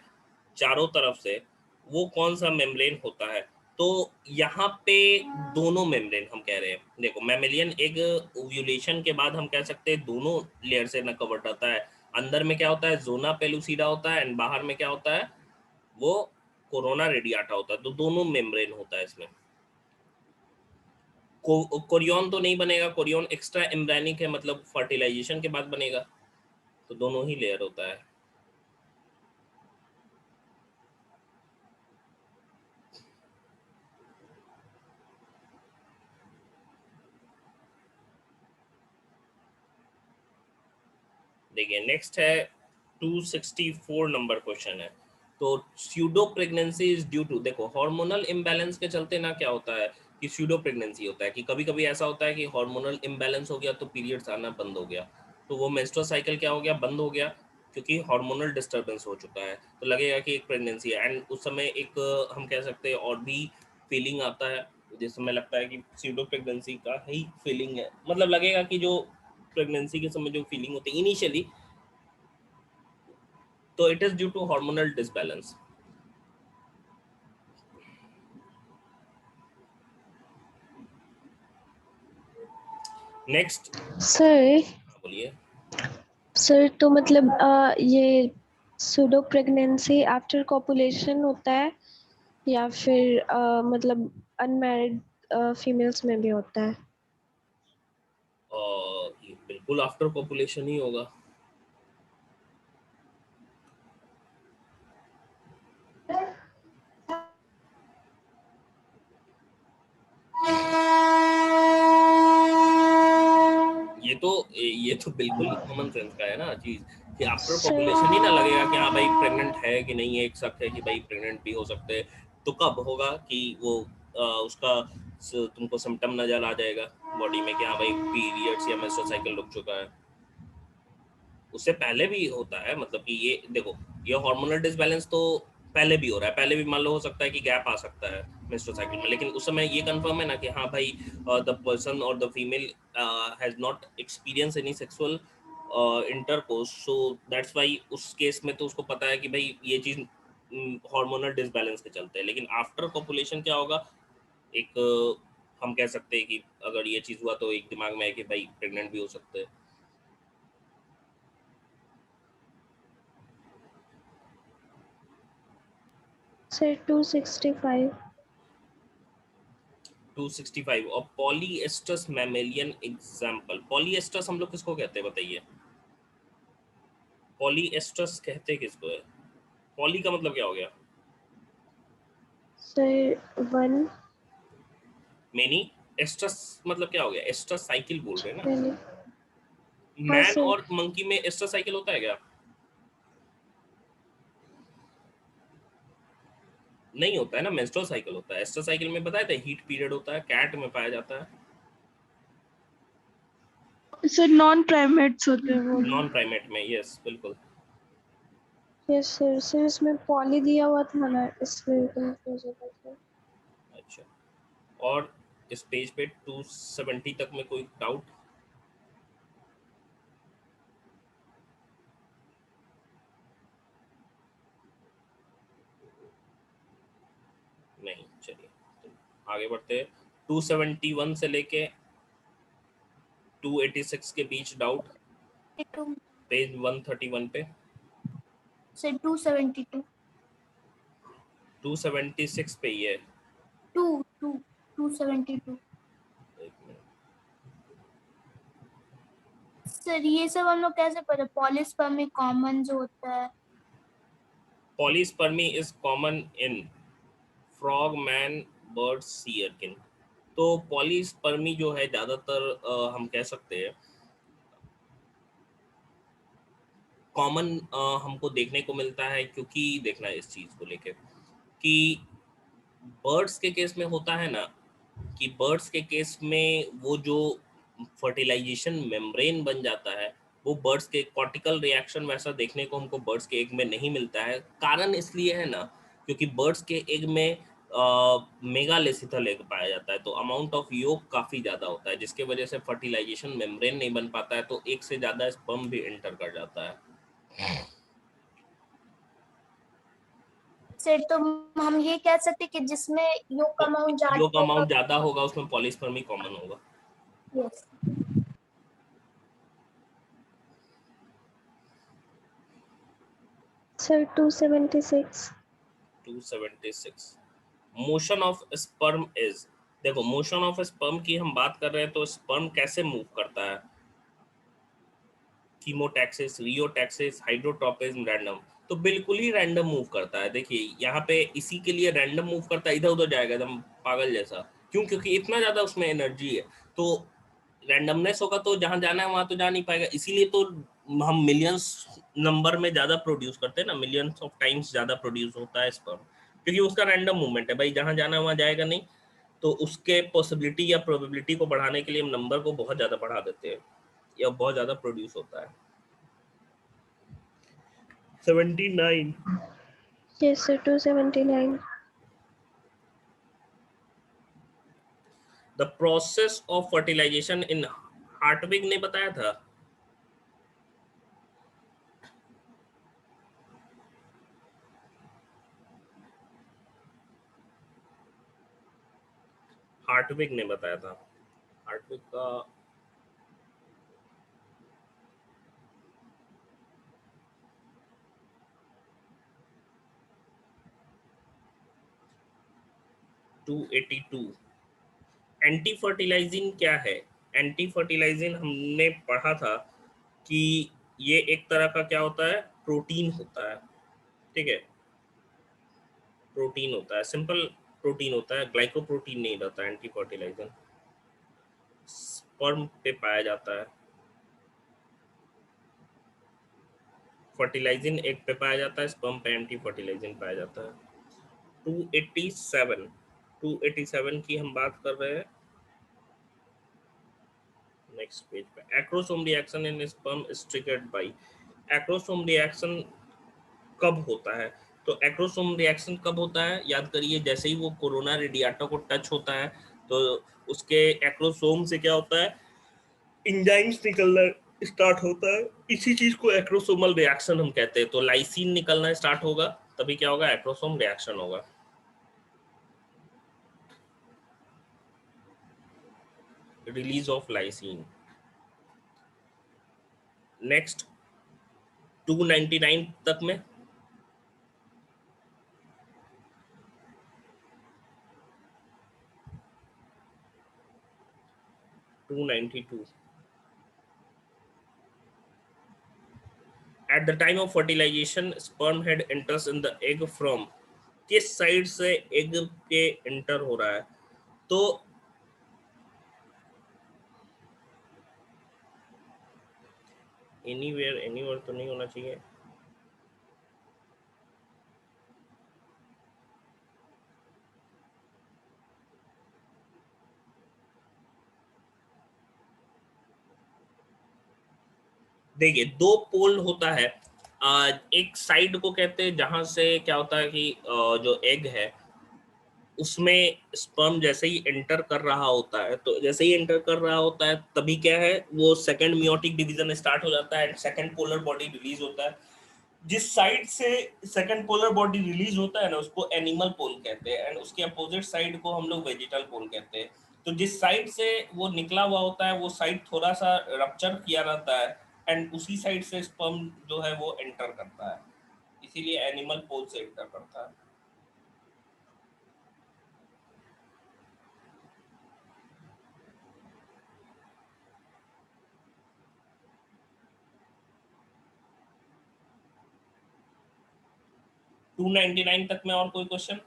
चारों तरफ से, वो कौन सा मेम्ब्रेन होता है? तो यहाँ पे दोनों मेम्ब्रेन हम कह रहे हैं। देखो मैमेलियन एग ओव्यूलेशन के बाद हम कह सकते हैं दोनों लेयर से ना कवर रहता है। अंदर में क्या होता है? जोना पेलुसिडा होता है, एंड बाहर में क्या होता है? वो कोरोना रेडियाटा होता है। तो दोनों मेम्ब्रेन होता है इसमें। कोरियन तो नहीं बनेगा, कोरियन एक्स्ट्रा एम्ब्रेनिक है, मतलब फर्टिलाइजेशन के बाद बनेगा। तो दोनों ही लेयर होता है। देखिए नेक्स्ट है 264 नंबर क्वेश्चन है। तो pseudo pregnancy is due to, देखो हार्मोनल इम्बैलेंस के चलते ना क्या होता है कि स्यूडो प्रेगनेंसी होता है कि कभी कभी ऐसा होता है कि हार्मोनल इम्बैलेंस हो गया तो पीरियड्स आना बंद हो गया, तो वो मेंस्ट्रुअल साइकिल क्या हो गया, बंद हो गया, क्योंकि हार्मोनल डिस्टर्बेंस हो चुका है, तो लगेगा कि एक प्रेगनेंसी है। एंड उस समय एक हम कह सकते हैं और भी फीलिंग आता है, जिस समय लगता है कि स्यूडो प्रेगनेंसी का ही फीलिंग है, मतलब लगेगा कि जो प्रेगनेंसी के समय जो फीलिंग होती है इनिशियली, तो it is due to hormonal disbalance. Next sir बोलिए। सर तो मतलब ये सूडो प्रेगनेंसी आफ्टर कॉपुलेशन होता है या फिर मतलब अनमैरिड फीमेल्स में भी होता है? ये बिल्कुल आफ्टर पॉपुलेशन ही होगा। ये तो बिल्कुल कॉमन सेंस का है ना चीज कि आफ्टर पॉपुलेशन ही ना लगेगा कि हाँ भाई प्रेग्नेंट है कि नहीं है, एक शक है कि भाई प्रेग्नेंट भी हो सकते हैं, तो कब होगा कि वो उसका तुमको सिम्टम नजर आ जाएगा बॉडी में कि हाँ भाई पीरियड्स या मेंस्ट्रुअल साइकिल रुक चुका है। उससे पहले भी होता है, मतलब कि ये देखो ये हार्मोनल डिसबैलेंस तो पहले भी हो रहा है, पहले भी मान लो हो सकता है कि गैप आ सकता है मेंस्ट्रुअल साइकिल में, लेकिन उस समय ये कंफर्म है ना कि हाँ भाई द पर्सन और the female has not experience any sexual intercourse, so that's why उस केस में तो उसको पता है कि भाई ये चीज हार्मोनल डिसबैलेंस के चलते हैं। लेकिन आफ्टर पॉपुलेशन क्या होगा, एक हम कह सकते हैं कि अगर ये चीज हुआ तो एक दिमाग में है कि भाई प्रेग्नेंट भी हो सकते हैं। सर 265। 265 और पॉलीएस्टर्स मैमेलियन एग्जाम्पल। पॉलीएस्टर्स हम लोग किसको कहते हैं बताइए, पॉलीएस्टर्स कहते किसको है? पॉली का मतलब क्या हो गया? Sir 1 many. एस्टर्स मतलब क्या हो गया? एस्टर्स साइकिल बोल रहे हैं ना। मैंने। हाँ मैन सर। और मंकी में एस्टर साइकिल होता है क्या? नहीं होता है ना, मेंस्ट्रुअल साइकिल होता है। एस्टर साइकिल में बताया था हीट पीरियड होता है, कैट में पाया जाता है। सर नॉन प्राइमेट्स होते हैं वो नॉन लोग। प्राइमेट में, यस बिल्कुल। यस सर, सर इसमें पॉली दिया हुआ था ना, इसलिए कंफ्यूज हो गया था। अच्छा, और इस पेज पे 270 तक में कोई डाउट? नहीं, चलिए तो आगे बढ़ते हैं। 271 से लेके 286 के बीच डाउट, पेज 131 पे। से 272 276 पे ही है। 272 एक मिनट। सर ये सब हम लोग कैसे पढ़े? पॉलीस्पर्मी कॉमन जो होता है। Polyspermy is common in frog, man, birds, sea urchin. तो पॉलीस्पर्मी जो है ज़्यादातर हम कह सकते हैं कॉमन हमको देखने को मिलता है, क्योंकि देखना इस चीज़ को लेके कि बर्ड्स के केस में होता है ना कि बर्ड्स के केस में वो जो फर्टिलाइजेशन मेम्ब्रेन बन जाता है वो बर्ड्स के कॉर्टिकल रिएक्शन वैसा देखने को हमको बर्ड्स के एग में नहीं मिलता है। कारण इसलिए है ना क्योंकि बर्ड्स के एग में मेगालेसिथल एग पाया जाता है, तो अमाउंट ऑफ योग काफ़ी ज़्यादा होता है, जिसके वजह से फर्टिलाइजेशन मेम्ब्रेन नहीं बन पाता है, तो एक से ज़्यादा स्पर्म भी एंटर कर जाता है। सर तो हम ये कह सकते हैं कि जिसमें योग अमाउंट तो योग ज्यादा होगा। अमाउंट ज़्यादा होगा उसमें पॉलीस्पर्मी कॉमन होगा। Yes. Sir 276। 276 motion of sperm is, देखो मोशन ऑफ स्पर्म की हम बात कर रहे हैं तो स्पर्म कैसे मूव करता है? Chemotaxis, rheotaxis, hydrotropism, random. तो बिल्कुल ही रैंडम मूव करता है। देखिए यहाँ पे इसी के लिए रैंडम मूव करता है, इधर उधर जाएगा एकदम पागल जैसा। क्यों? क्योंकि इतना ज्यादा उसमें एनर्जी है, तो रैंडमनेस होगा तो जहां जाना है वहां तो जा नहीं पाएगा, इसीलिए तो हम मिलियंस नंबर में ज्यादा प्रोड्यूस करते हैं ना, मिलियंस ऑफ टाइम्स ज्यादा प्रोड्यूस होता है स्पर्म, क्योंकि उसका रैंडम मूवमेंट है भाई, जहां जाना वहां जाएगा नहीं, तो उसके पॉसिबिलिटी या प्रोबेबिलिटी को बढ़ाने के लिए हम नंबर को बहुत ज्यादा बढ़ा देते हैं, या बहुत ज्यादा प्रोड्यूस होता है। 79 Yes, sir. 279. The process of fertilisation in Hertwig ने बताया था। हार्टविग ने बताया था। हार्टविग का एंटी फर्टिलाइजिंग क्या है? एंटी फर्टिलाइजिंग हमने पढ़ा था कि ये एक तरह का क्या होता है, प्रोटीन होता है, ठीक है, प्रोटीन होता है, सिंपल प्रोटीन होता है, ग्लाइकोप्रोटीन नहीं रहता है। एंटी फर्टिलाइजिंग स्पर्म पे पाया जाता है, फर्टिलाइजिंग एक पे पाया जाता है, स्पर्म पे एंटी फर्टिलाइजिंग पाया जाता है। 287 की हम बात कर रहे हैं, नेक्स्ट पेज पे। Acrosome reaction in sperm is triggered by. Acrosome reaction कब होता है? तो एक्रोसोम रिएक्शन कब होता है, याद करिए, जैसे ही वो कोरोना रेडिएटा को टच होता है तो उसके एक्रोसोम से क्या होता है, एंजाइम्स निकलना स्टार्ट होता है, इसी चीज को एक्रोसोमल रिएक्शन हम कहते हैं। तो लाइसिन निकलना स्टार्ट होगा, तभी क्या होगा, एक्रोसोम रिएक्शन होगा। Release of lysine. नेक्स्ट 299 तक में, At the time of fertilization, sperm head enters in the egg from, किस साइड से एग के एंटर हो रहा है? तो एनीवेयर, एनीवेयर तो नहीं होना चाहिए, देखिए दो पोल होता है, एक साइड को कहते हैं जहां से क्या होता है कि जो एग है उसमें स्पर्म जैसे ही एंटर कर रहा होता है, तो जैसे ही एंटर कर रहा होता है तभी क्या है, वो सेकंड मियोटिक डिवीजन स्टार्ट हो जाता है and second polar body release होता है। जिस साइड से सेकंड पोलर बॉडी रिलीज होता है ना, उसको एनिमल पोल कहते हैं, एंड उसके अपोजिट साइड को हम लोग वेजिटल पोल कहते हैं। तो जिस साइड से वो निकला हुआ होता है वो साइड थोड़ा सा रप्चर किया रहता है, एंड उसी साइड से स्पर्म जो है वो एंटर करता है, इसीलिए एनिमल पोल से एंटर करता है। टू 299 तक में और कोई क्वेश्चन?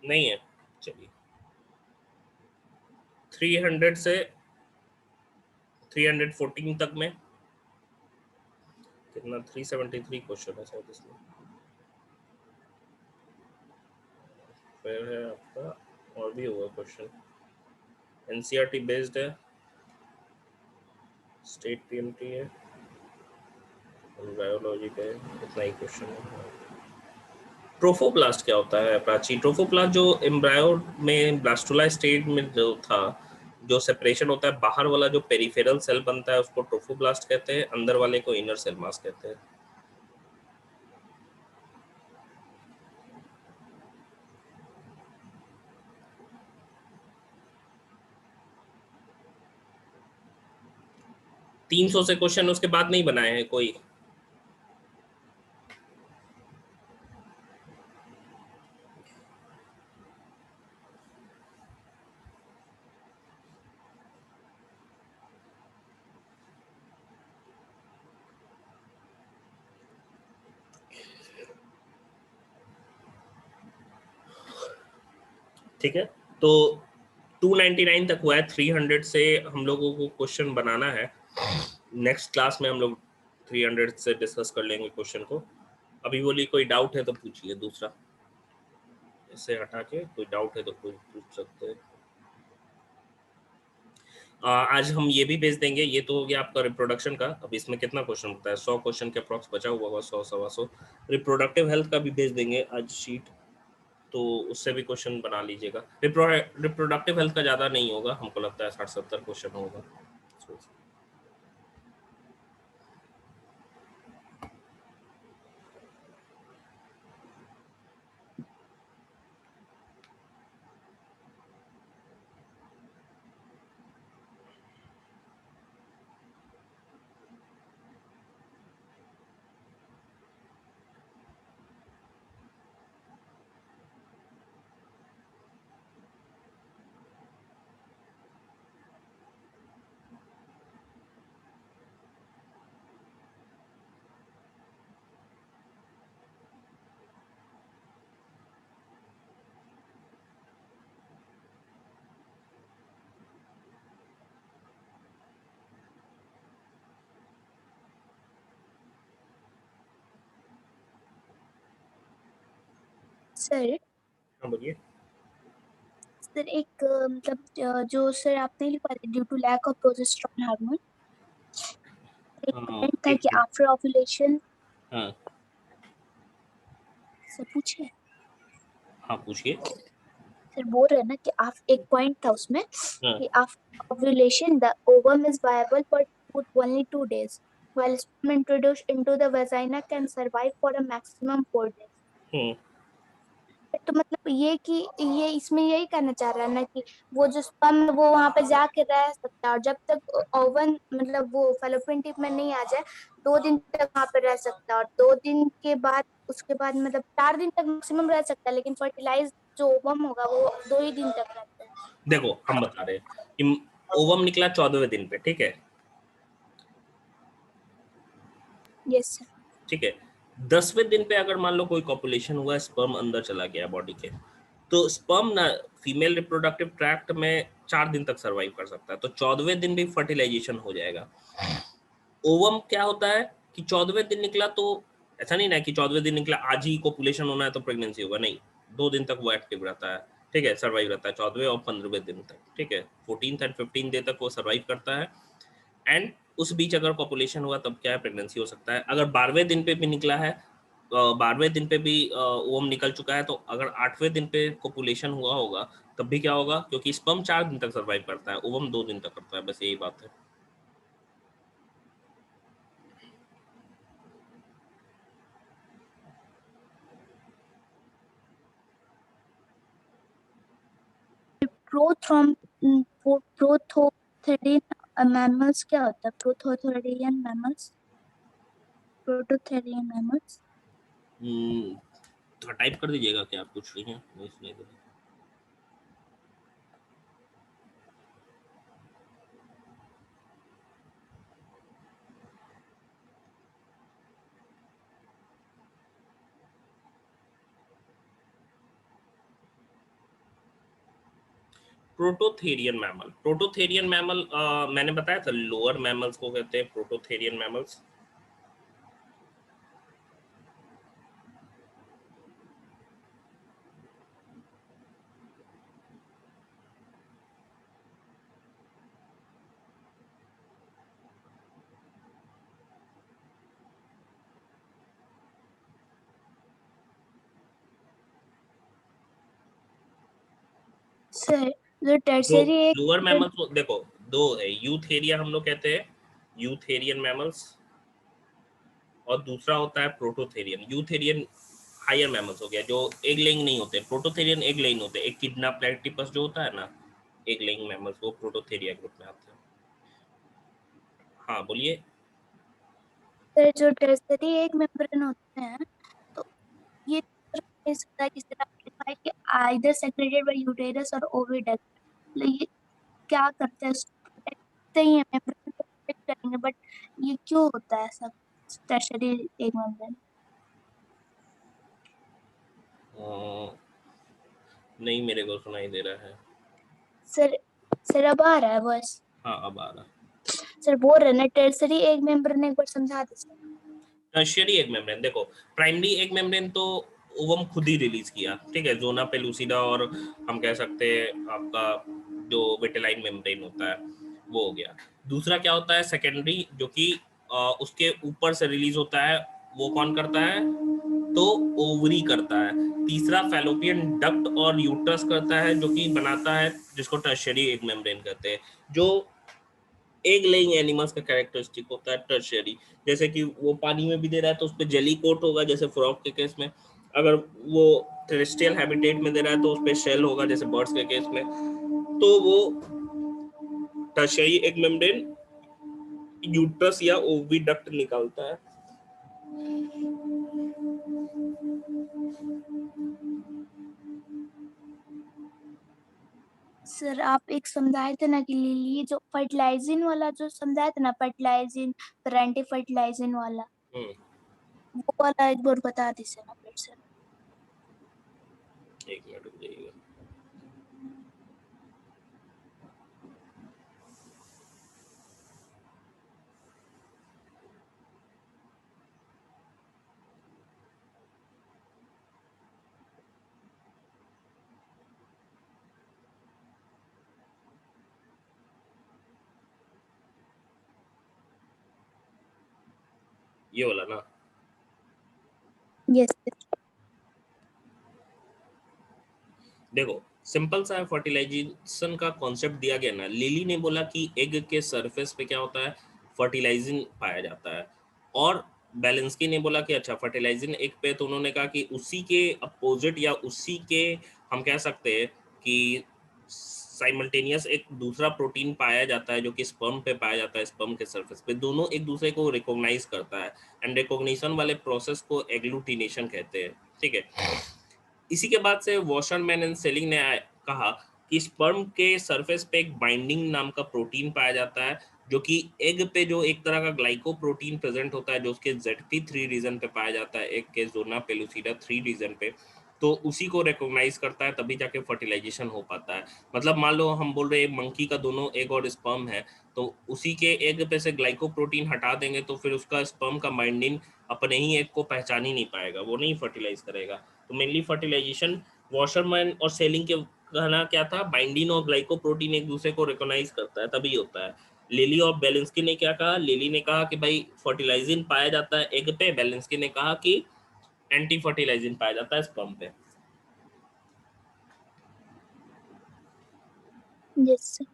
नहीं है, चलिए 300 से 314 तक में कितना, 373 क्वेश्चन है शायद इसमें, फिर है आपका और भी होगा क्वेश्चन, एनसीईआरटी बेस्ड है, स्टेट पीएमटी है, बायोलॉजी का है, इतना ही क्वेश्चन है। ट्रोफोप्लास्ट क्या होता है प्राची? ट्रोफोप्लास्ट जो एम्ब्रायो में ब्लास्टुला स्टेट में जो था, जो सेपरेशन होता है, बाहर वाला जो पेरिफेरल सेल बनता है उसको ट्रोफोप्लास्ट कहते हैं, अंदर वाले को इनर सेल मास कहते हैं। 300 से क्वेश्चन उसके बाद नहीं बनाए हैं कोई? ठीक है, तो 299 तक हुआ है, 300 से हम लोगों को क्वेश्चन बनाना है। नेक्स्ट क्लास में हम लोग 300 से डिस्कस कर लेंगे क्वेश्चन को। अभी बोलिए कोई डाउट है तो पूछिए, दूसरा इससे हटा के कोई डाउट है तो कोई पूछ सकते हैं। आज हम ये भी भेज देंगे, ये तो हो गया आपका रिप्रोडक्शन का। अब इसमें कितना क्वेश्चन होता है, 100 क्वेश्चन के अप्रॉक्स बचा हुआ होगा, 100 सवा 100। रिप्रोडक्टिव हेल्थ का भी भेज देंगे आज शीट, तो उससे भी क्वेश्चन बना लीजिएगा। रिप्रोडक्टिव हेल्थ का ज़्यादा नहीं होगा, हमको लगता है 60-70 क्वेश्चन होगा। सर हाँ बोलिए। सर एक मतलब जो सर आपने लिखा था due to lack of progesterone hormone, एक पॉइंट था कि आफ्टर ओव्यूलेशन। हाँ सर पूछे हाँ पूछिए। सर बोल रहे हैं ना कि आप, एक पॉइंट था उसमें हाँ कि after ovulation the ovum is viable for only 2 days while sperm introduced into the vagina can survive for a maximum 4 days। तो मतलब ये कि ये इसमें यही कहना चाह रहा है ना कि वो जो स्पर्म वो वहां पे जाके रह सकता है, और जब तक ओवन मतलब वो फैलोपियन ट्यूब में नहीं आ जाए 2 दिन तक वहां पे रह सकता है, और 2 दिन के बाद उसके बाद मतलब 4 दिन तक मैक्सिमम रह सकता है, लेकिन फर्टिलाइज जो ओवम होगा वो 2 ही दिन तक रहता है। देखो हम बता रहे हैं कि ओवम निकला 14वें दिन पे, ठीक है? Yes sir. ठीक है, 10वें दिन पे अगर मान लो कोई कॉपुलेशन हुआ, स्पर्म अंदर चला गया बॉडी के, तो स्पर्म ना फीमेल रिप्रोडक्टिव ट्रैक्ट में 4 दिन तक सरवाइव कर सकता है, तो 14वें दिन भी फर्टिलाइजेशन हो जाएगा। ओवम क्या होता है कि 14वें दिन निकला तो ऐसा नहीं ना कि 14वें दिन निकला आज ही कॉपुलेशन होना है तो प्रेगनेंसी होगा, नहीं, 2 दिन तक वो एक्टिव रहता है, ठीक है, सर्वाइव रहता है 14वें और 15वें दिन तक, ठीक है, 14th एंड 15th डे तक वो सर्वाइव करता है। एंड उस बीच अगर पॉपुलेशन हुआ तब क्या है, प्रेगनेंसी हो सकता है। अगर 12वें दिन पे भी निकला है, 12वें दिन पे भी ओवम निकल चुका है, तो अगर 8वें दिन पे पॉपुलेशन हुआ होगा तब भी क्या होगा, क्योंकि स्पर्म 4 दिन तक सर्वाइव करता है, ओवम 2 दिन तक करता है, बस यही बात है। प्रोथोथोरियन मैमल्स क्या होता है? प्रोथोथोरियन मैमल्स, प्रोटोथेरियन मैमल्स। थोड़ा टाइप कर दीजिएगा क्या आप पूछ रही हैं, मैं इसमें प्रोटोथेरियन मैमल। प्रोटोथेरियन मैमल मैंने बताया था लोअर मैमल्स को कहते हैं प्रोटोथेरियन मैमल्स। सर जो टर्शियरी एक लोअर मैमल्स को देखो, दो है, यूथेरिया हम लोग कहते हैं, यूथेरियन मैमल्स, और दूसरा होता है प्रोटोथेरियन। यूथेरियन हायर मैमल्स हो गया जो एग लेइंग नहीं होते, प्रोटोथेरियन एग लेइंग होते हैं। एक किडना प्लेटिपस जो होता है ना, एग लेइंग मैमल्स, वो प्रोटोथेरिया ग्रुप में आते हैं। हाँ बोलिए। सर जो टर्सरी एक मेम्ब्रेन होते हैं, तो ये इस तरह की तरह लिखा है कि आइदर सेक्रेटेड बाय यूटेरस और ओविडक्ट, तो ये क्या करते हैं, उसको protect करते ही है, मेम्ब्रेन को प्रोटेक्ट करेंगे, बट ये क्यों होता है ऐसा टर्सरी एक मेम्ब्रेन? नहीं मेरे को सुनाई दे रहा है। सर सर अब आ रहा है वॉइस? हाँ अब आ रहा। सर बोल रहे ना टर्सरी एक मेम्ब्रेन, एक बार समझा दे सर। टर्शियरी एग मेम्ब्रेन, देखो प्राइमरी एग मेम्ब्रेन तो ओवम खुद ही रिलीज किया, ठीक है, जोना पेलुसिडा, और हम कह सकते हैं आपका जो विटेलाइन मेम्ब्रेन होता है वो हो गया। दूसरा क्या होता है सेकेंडरी, जो कि उसके ऊपर से रिलीज होता है, वो कौन करता है, तो ओवरी करता है। तीसरा फैलोपियन डक्ट और यूट्रस करता है, जो कि बनाता है, जिसको टर्शियरी एग मेम्ब्रेन कहते हैं। जो एग लेइंग एनिमल्स का कैरेक्टरिस्टिक होता है टर्शियरी, जैसे कि वो पानी में भी दे रहा है तो उस पर जेली कोट होगा, जैसे फ्रॉग के केस में। अगर वो टेरेस्ट्रियल हैबिटेट में दे रहा है तो उस पर शेल होगा, जैसे बर्ड्स के केस में। तो वो टर्शियरी एग मेम्ब्रेन यूट्रस या ओविडक्ट निकालता है। सर आप एक समझाए थे ना कि लिली जो फर्टिलाइजिंग वाला जो समझाए थे ना, फर्टिलाइजिंग फिर एंटी फर्टिलाइजिंग वाला, वो वाला एक बार बता दीजिए ना फिर से। एक मिनट रुक जाइएगा। ये वाला ना, यस सर। देखो सिंपल सा फर्टिलाइजेशन का कॉन्सेप्ट दिया गया ना। लिली ने बोला कि एग के सरफेस पे क्या होता है, फर्टिलाइजिंग पाया जाता है, और बैलेंस्की ने बोला कि अच्छा फर्टिलाइजिंग एग पे, तो उन्होंने कहा कि उसी के अपोजिट या उसी के, हम कह सकते हैं कि साइमल्टेनियस एक दूसरा प्रोटीन पाया जाता है जो कि स्पर्म पे पाया जाता है, स्पर्म के सरफेस पे। दोनों एक दूसरे को रिकॉग्नाइज करता है, एंड रिकॉग्निशन वाले प्रोसेस को एग्लूटिनेशन कहते हैं, ठीक है। इसी के बाद से वॉशरमैन एंड सेलिंग ने कहा कि स्पर्म के सरफेस पे एक बाइंडिंग नाम का प्रोटीन पाया जाता है, जो कि एग पे जो एक तरह का ग्लाइकोप्रोटीन प्रेजेंट होता है, जो उसके ZP3 रीजन पे पाया जाता है, एग के जोना पेलुसिडा 3 रीजन पे। तो उसी को रिकॉग्नाइज करता है, तभी जाके फर्टिलाइजेशन हो पाता है। मतलब मान लो हम बोल रहे हैं मंकी का दोनों एग और स्पर्म है, तो उसी के एग पे से ग्लाइकोप्रोटीन हटा देंगे तो फिर उसका स्पर्म का बाइंडिंग अपने ही एग को पहचान ही नहीं पाएगा, वो नहीं फर्टिलाइज करेगा। तो मेनली फर्टिलाइजेशन वॉशरमैन और सेलिंग के कहना क्या था, बाइंडिन और ग्लाइकोप्रोटीन एक दूसरे को रिकॉग्नाइज करता है तभी होता है। लिली और बेलेंस्की ने क्या कहा, लिली ने कहा कि भाई फर्टिलाइजिन पाया जाता है एग पे, बेलेंस्की ने कहा कि एंटी फर्टिलाइजिन पाया जाता है स्पर्म पे। Yes sir.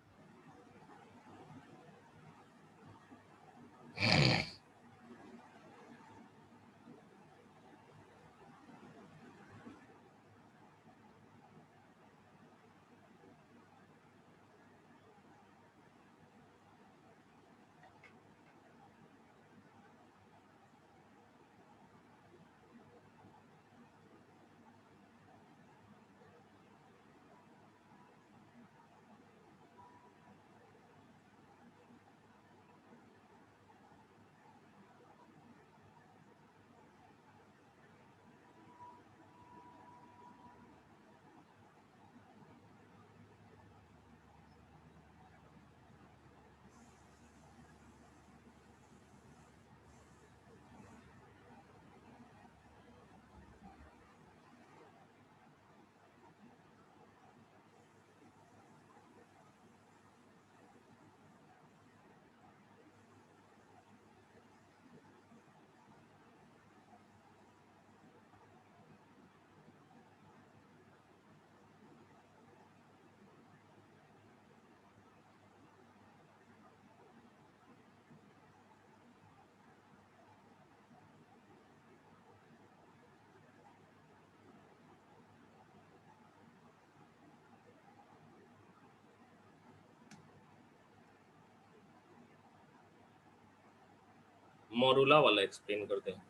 मोरूला वाला एक्सप्लेन करते हैं।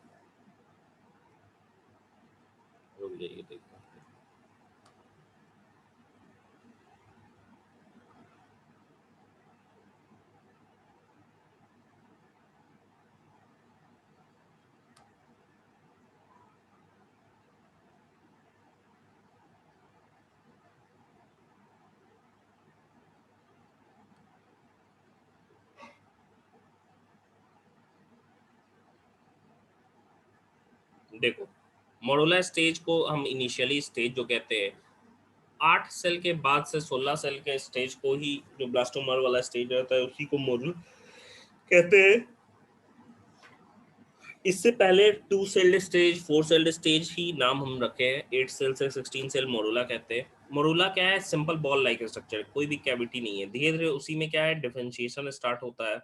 रुक जाइए देखो। देखो मोरूला स्टेज को हम इनिशियली स्टेज जो कहते हैं, 8 सेल के बाद से 16 सेल के स्टेज को ही, जो ब्लास्टोमर वाला स्टेज रहता है, उसी को मोरूला कहते हैं। इससे पहले 2 सेल्ड स्टेज, 4 सेल्ड स्टेज ही नाम हम रखे हैं। 8 सेल से 16 सेल मोरूला कहते हैं। मोरूला क्या है? सिंपल बॉल लाइक स्ट्रक्चर, कोई भी कैविटी नहीं है। धीरे धीरे उसी में क्या है, डिफरेंशिएशन स्टार्ट होता है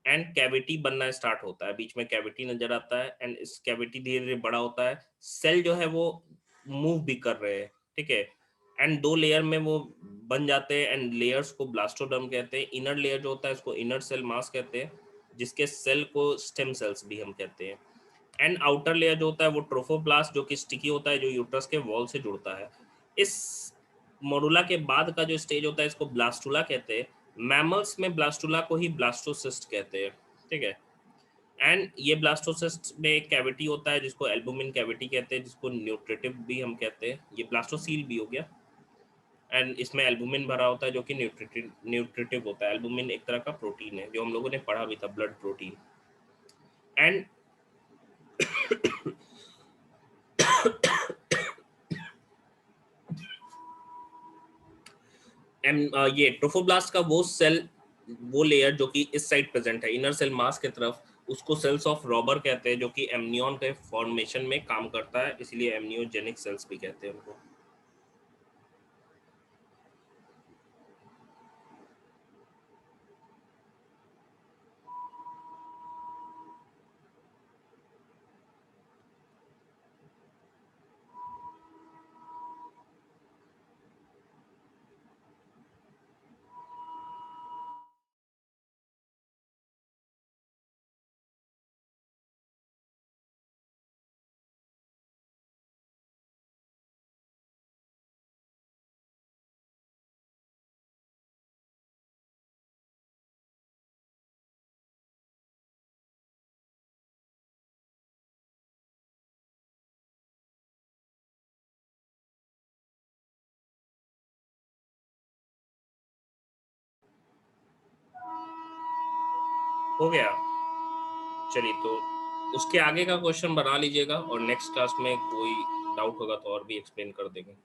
एंड कैविटी बनना स्टार्ट होता है। बीच में कैविटी नजर आता है एंड इस कैविटी धीरे धीरे बड़ा होता है। सेल जो है वो मूव भी कर रहे हैं, ठीक है, एंड 2 लेयर में वो बन जाते हैं एंड लेयर्स को ब्लास्टोडर्म कहते हैं। इनर लेयर जो होता है इसको इनर सेल मास कहते हैं, जिसके सेल को स्टेम सेल्स भी हम कहते हैं। एंड आउटर लेयर जो होता है वो ट्रोफोब्लास्ट, जो कि स्टिकी होता है, जो यूट्रस के वॉल से जुड़ता है। इस मोरूला के बाद का जो स्टेज होता है इसको ब्लास्टुला कहते हैं। मैमल्स में ब्लास्टुला को ही ब्लास्टोसिस्ट कहते हैं, ठीक है। एंड ये ब्लास्टोसिस्ट में एक कैविटी होता है जिसको एल्बुमिन कैविटी कहते हैं, जिसको न्यूट्रिटिव भी हम कहते हैं। ये ब्लास्टोसील भी हो गया एंड इसमें एल्बुमिन भरा होता है जो कि न्यूट्रिटिव होता है। एल्बुमिन एक तरह का प्रोटीन है जो हम लोगों ने पढ़ा भी था, ब्लड प्रोटीन। एंड ये ट्रोफोब्लास्ट का वो सेल, वो लेयर जो कि इस साइड प्रेजेंट है इनर सेल मास के तरफ, उसको सेल्स ऑफ रॉबर कहते हैं, जो कि एमनियन के फॉर्मेशन में काम करता है, इसलिए एमनियोजेनिक सेल्स भी कहते हैं उनको। हो गया, चलिए तो उसके आगे का क्वेश्चन बना लीजिएगा और नेक्स्ट क्लास में कोई डाउट होगा तो और भी एक्सप्लेन कर देंगे।